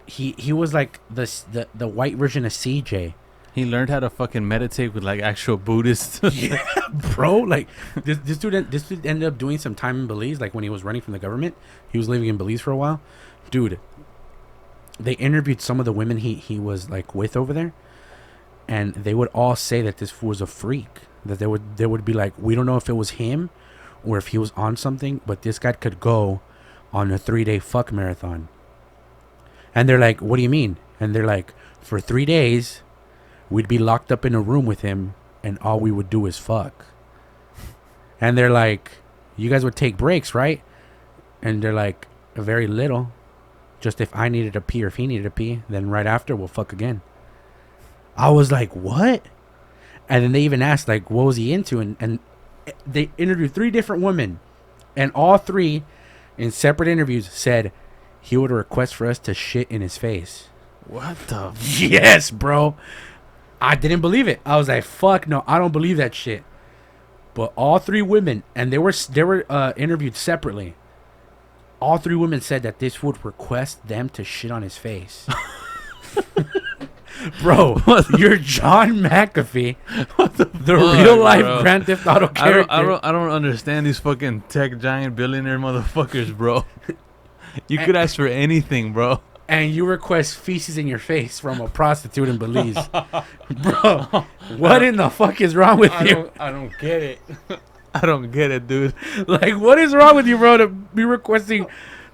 he was like the white version of CJ. He learned how to fucking meditate with like actual Buddhists. Yeah, bro. Like this dude ended up doing some time in Belize. Like when he was running from the government, he was living in Belize for a while. Dude, they interviewed some of the women he was like with over there, and they would all say that this fool was a freak. That they would be like, we don't know if it was him or if he was on something, but this guy could go on a 3-day fuck marathon. And they're like, what do you mean? And they're like, for 3 days. We'd be locked up in a room with him, and all we would do is fuck. And they're like, you guys would take breaks, right? And they're like, very little. Just if I needed to pee or if he needed to pee, then right after, we'll fuck again. I was like, what? And then they even asked, like, what was he into? And they interviewed 3 different women. And all 3, in separate interviews, said he would request for us to shit in his face. What the? Yes, bro. I didn't believe it. I was like, fuck no, I don't believe that shit. But all 3 women, and they were interviewed separately. All 3 women said that this would request them to shit on his face. Bro, you're John McAfee, the real life Grand Theft Auto character. I don't understand these fucking tech giant billionaire motherfuckers, bro. You could ask for anything, bro. And you request feces in your face from a prostitute in Belize. Bro, what in the fuck is wrong with you? I don't get it. I don't get it, dude. Like, what is wrong with you, bro, to be requesting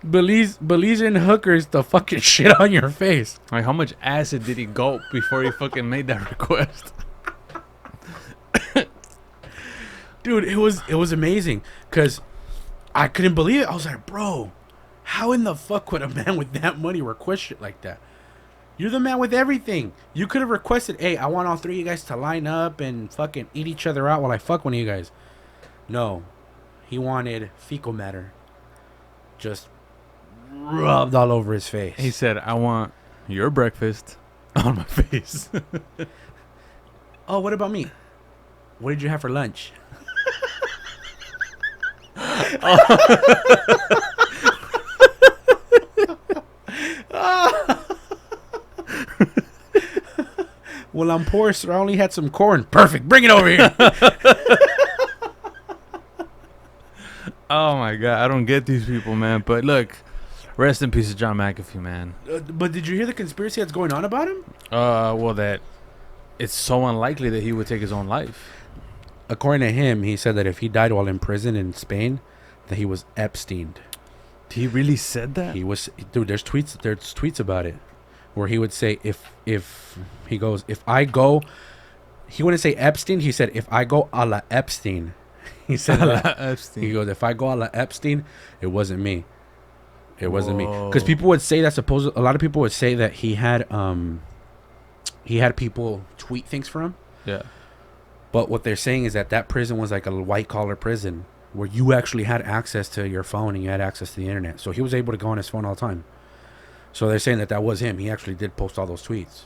Belizean hookers to fucking shit on your face? Like, how much acid did he gulp before he fucking made that request? Dude, it was amazing. Because I couldn't believe it. I was like, bro, how in the fuck would a man with that money request shit like that? You're the man with everything. You could have requested, hey, I want all 3 of you guys to line up and fucking eat each other out while I fuck one of you guys. No. He wanted fecal matter just rubbed all over his face. He said, I want your breakfast on my face. Oh, what about me? What did you have for lunch? Well, I'm poor, so I only had some corn. Perfect. Bring it over here. Oh, my God. I don't get these people, man. But look, rest in peace to John McAfee, man. But did you hear the conspiracy that's going on about him? Well, that it's so unlikely that he would take his own life. According to him, he said that if he died while in prison in Spain, that he was Epsteined. He really said that? He was, dude. There's tweets about it, where he would say if he goes, if I go, he wouldn't say Epstein. He said if I go A'la Epstein. He said that. Epstein. He goes, if I go A'la Epstein, it wasn't me. It wasn't me. Because people would say that a lot of people would say that he had people tweet things for him. Yeah. But what they're saying is that prison was like a white collar prison where you actually had access to your phone and you had access to the internet. So he was able to go on his phone all the time. So they're saying that was him. He actually did post all those tweets.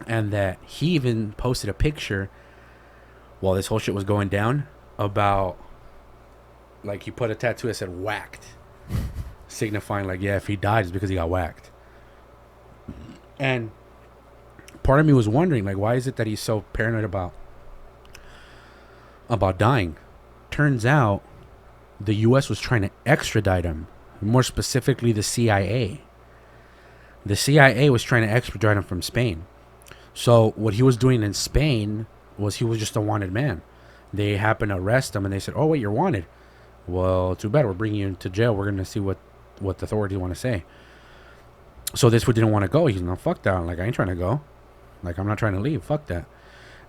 And that he even posted a picture while this whole shit was going down about, like, he put a tattoo that said whacked, signifying like, yeah, if he died it's because he got whacked. And part of me was wondering, like, why is it that he's so paranoid about dying? Turns out the U.S. was trying to extradite him. More specifically, the CIA. The CIA was trying to extradite him from Spain. So what he was doing in Spain was he was just a wanted man. They happened to arrest him, and they said, "Oh wait, you're wanted. Well, too bad. We're bringing you into jail. We're gonna see what the authorities want to say." So this one didn't want to go. He's no, fuck that. Like, I ain't trying to go. Like, I'm not trying to leave. Fuck that.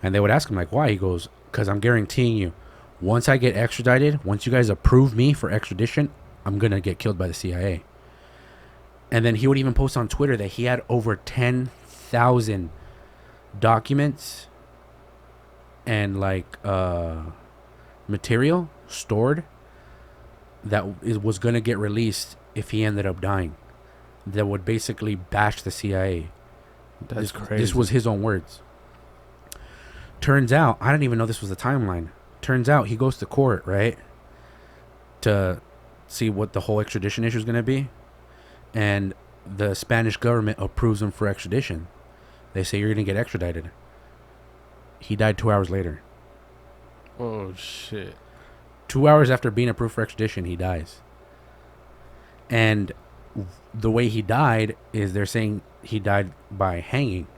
And they would ask him, like, why? He goes, because I'm guaranteeing you, once I get extradited, once you guys approve me for extradition, I'm going to get killed by the CIA. And then he would even post on Twitter that he had over 10,000 documents and, like, material stored that was going to get released if he ended up dying. That would basically bash the CIA. That's crazy. This was his own words. Turns out, I didn't even know this was the timeline. Turns out he goes to court, right? To see what the whole extradition issue is going to be. And the Spanish government approves him for extradition. They say, you're going to get extradited. He died 2 hours later. Oh, shit. 2 hours after being approved for extradition, he dies. And the way he died is they're saying he died by hanging.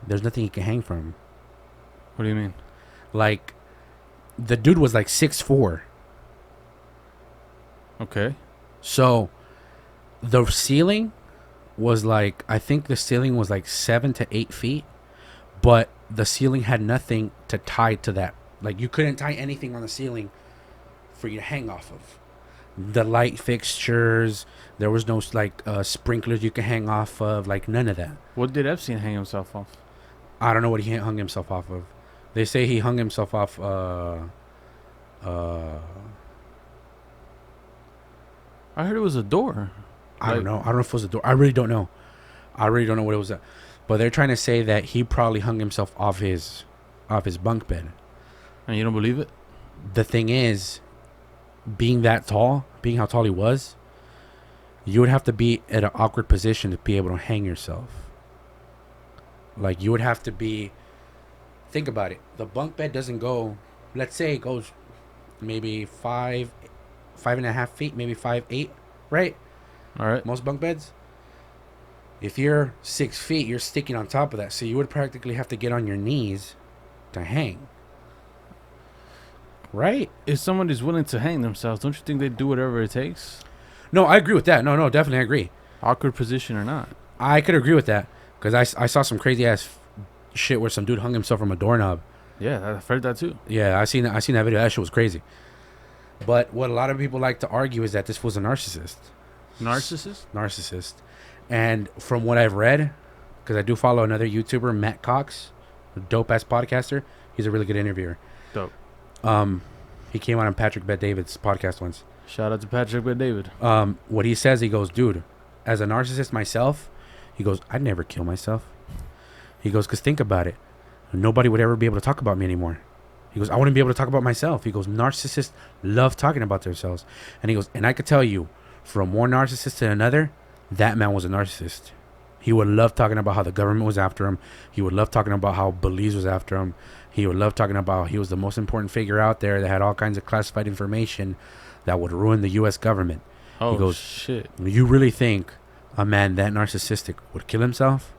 There's nothing he can hang from. What do you mean? Like, the dude was like 6'4". Okay. So the ceiling was like, I think the ceiling was like 7 to 8 feet, but the ceiling had nothing to tie to that. Like, you couldn't tie anything on the ceiling for you to hang off of. The light fixtures, there was no like sprinklers you could hang off of, like none of that. What did Epstein hang himself off? I don't know what he hung himself off of. They say he hung himself off I heard it was a door. I don't know. I don't know if it was a door. I really don't know. I really don't know what it was. But they're trying to say that he probably hung himself off his bunk bed. And you don't believe it? The thing is, being that tall, being how tall he was, you would have to be at an awkward position to be able to hang yourself. Like, you would have to be... Think about it. The bunk bed doesn't go... Let's say it goes maybe 5.5 feet, maybe 5'8", right? All right. Most bunk beds. If you're 6 feet, you're sticking on top of that. So you would practically have to get on your knees to hang. Right? If someone is willing to hang themselves, don't you think they'd do whatever it takes? No, I agree with that. No, definitely I agree. Awkward position or not. I could agree with that. Because I saw some crazy ass shit where some dude hung himself from a doorknob. Yeah, I've heard that too. Yeah, I seen that video. That shit was crazy. But what a lot of people like to argue is that this was a narcissist. Narcissist. And from what I've read, because I do follow another YouTuber, Matt Cox, a dope ass podcaster. He's a really good interviewer. Dope. He came on Patrick Bet-David's podcast once. Shout out to Patrick Bet-David. What he says, he goes, dude, as a narcissist myself, he goes, I'd never kill myself. He goes, because think about it. Nobody would ever be able to talk about me anymore. He goes, I wouldn't be able to talk about myself. He goes, narcissists love talking about themselves. And he goes, and I could tell you, from one narcissist to another, that man was a narcissist. He would love talking about how the government was after him. He would love talking about how Belize was after him. He would love talking about he was the most important figure out there that had all kinds of classified information that would ruin the U.S. government. Oh, he goes, shit. You really think a man that narcissistic would kill himself?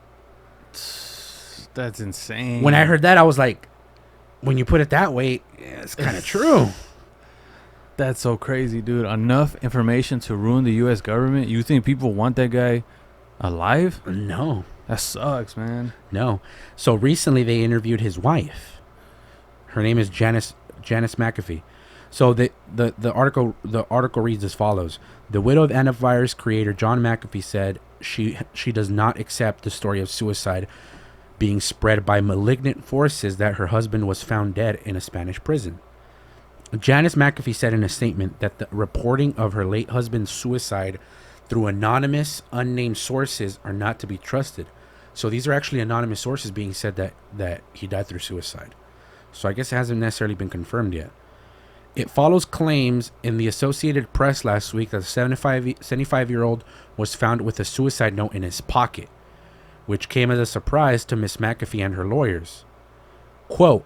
That's insane. When I heard that, I was like, when you put it that way, yeah, it's kind of true. That's so crazy, dude. Enough information to ruin the U.S. government? You think people want that guy alive? No. That sucks, man. No. So recently they interviewed his wife. Her name is Janice McAfee. So the article reads as follows. The widow of antivirus creator John McAfee said she does not accept the story of suicide being spread by malignant forces that her husband was found dead in a Spanish prison. Janice McAfee said in a statement that the reporting of her late husband's suicide through anonymous, unnamed sources are not to be trusted. So these are actually anonymous sources being said that he died through suicide. So I guess it hasn't necessarily been confirmed yet. It follows claims in the Associated Press last week that the 75-year-old was found with a suicide note in his pocket, which came as a surprise to Miss McAfee and her lawyers. Quote,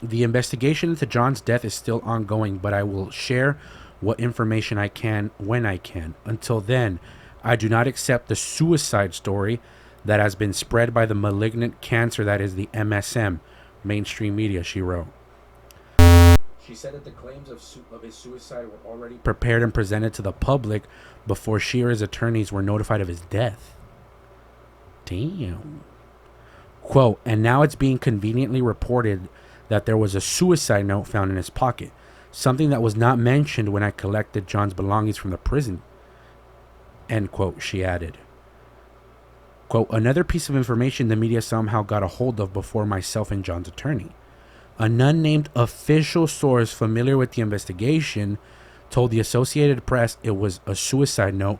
the investigation into John's death is still ongoing, but I will share what information I can when I can. Until then, I do not accept the suicide story that has been spread by the malignant cancer that is the MSM, mainstream media, she wrote. She said that the claims of his suicide were already prepared and presented to the public before she or his attorneys were notified of his death. Damn. Quote, and now it's being conveniently reported that there was a suicide note found in his pocket, something that was not mentioned when I collected John's belongings from the prison. End quote, she added. Quote, another piece of information the media somehow got a hold of before myself and John's attorney. An unnamed official source familiar with the investigation told the Associated Press it was a suicide note,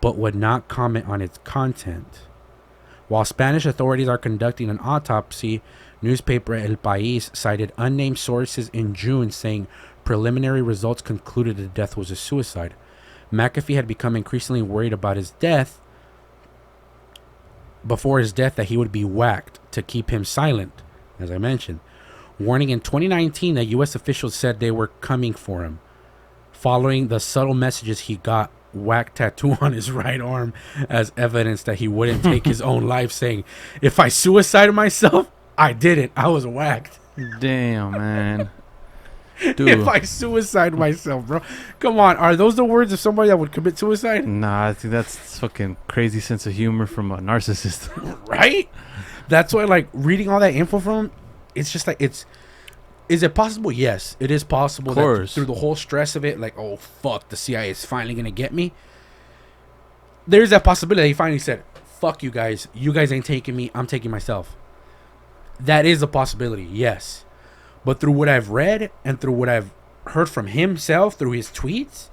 but would not comment on its content. While Spanish authorities are conducting an autopsy, newspaper El País cited unnamed sources in June saying preliminary results concluded the death was a suicide. McAfee had become increasingly worried about his death, before his death, that he would be whacked to keep him silent, as I mentioned. Warning in 2019 that U.S. officials said they were coming for him, following the subtle messages he got whack tattoo on his right arm as evidence that he wouldn't take his own life, saying, if I suicided myself, I did it. I was whacked. Damn, man. Dude. If I suicide myself, bro. Come on. Are those the words of somebody that would commit suicide? Nah, I think that's fucking crazy sense of humor from a narcissist. Right? That's why, like, reading all that info from him, it's just like, is it possible? Yes, it is possible. Of course. That through the whole stress of it, like, oh, fuck, the CIA is finally going to get me. There's that possibility. He finally said, fuck you guys. You guys ain't taking me. I'm taking myself. That is a possibility, yes. But through what I've read and through what I've heard from himself, through his tweets,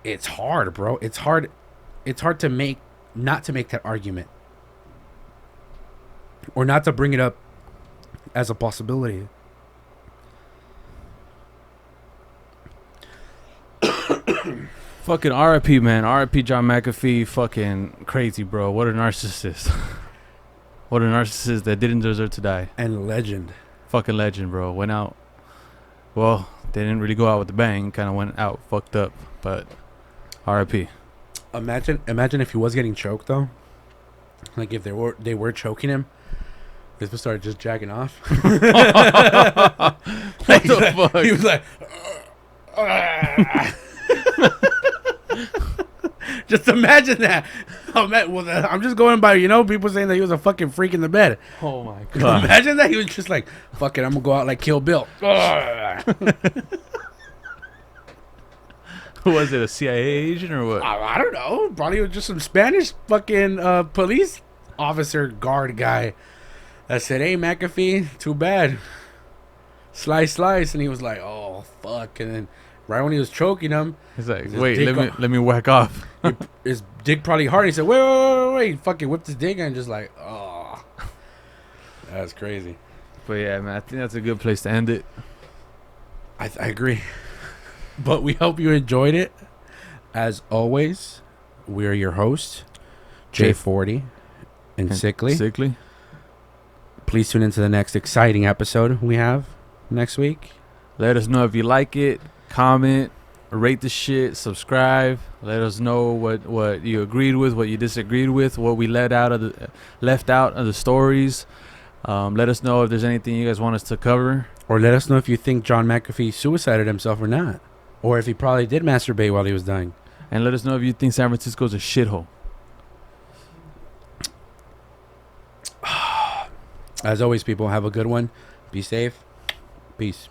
it's hard, bro. It's hard to not to make that argument. Or not to bring it up as a possibility. Fucking R.I.P., man. R.I.P. John McAfee. Fucking crazy, bro. What a narcissist. What a narcissist that didn't deserve to die. And legend. Fucking legend, bro. Went out. Well, they didn't really go out with a bang. Kind of went out fucked up. But R.I.P. Imagine if he was getting choked, though. Like, if they were choking him. This would start just jacking off. What the fuck? He was like... Just imagine that. Oh, man, well, I'm just going by, people saying that he was a fucking freak in the bed. Oh, my God. Imagine that. He was just like, fuck it, I'm going to go out like Kill Bill. Who was it, a CIA agent or what? I don't know. Probably it was just some Spanish fucking police officer guard guy that said, hey, McAfee, too bad. Slice. And he was like, oh, fuck. And then right when he was choking him, he's like, wait, let me whack off. His dick probably hard. He said, wait. He fucking whipped his dick and just like, oh. That's crazy. But yeah, man, I think that's a good place to end it. I agree. But we hope you enjoyed it. As always, we are your hosts, J40 and Sickly. Please tune into the next exciting episode we have next week. Let us know if you like it. Comment, rate the shit, subscribe. Let us know what you agreed with, what you disagreed with, what we left out of the stories. Let us know if there's anything you guys want us to cover. Or let us know if you think John McAfee suicided himself or not. Or if he probably did masturbate while he was dying. And let us know if you think San Francisco's a shithole. As always, people, have a good one. Be safe. Peace.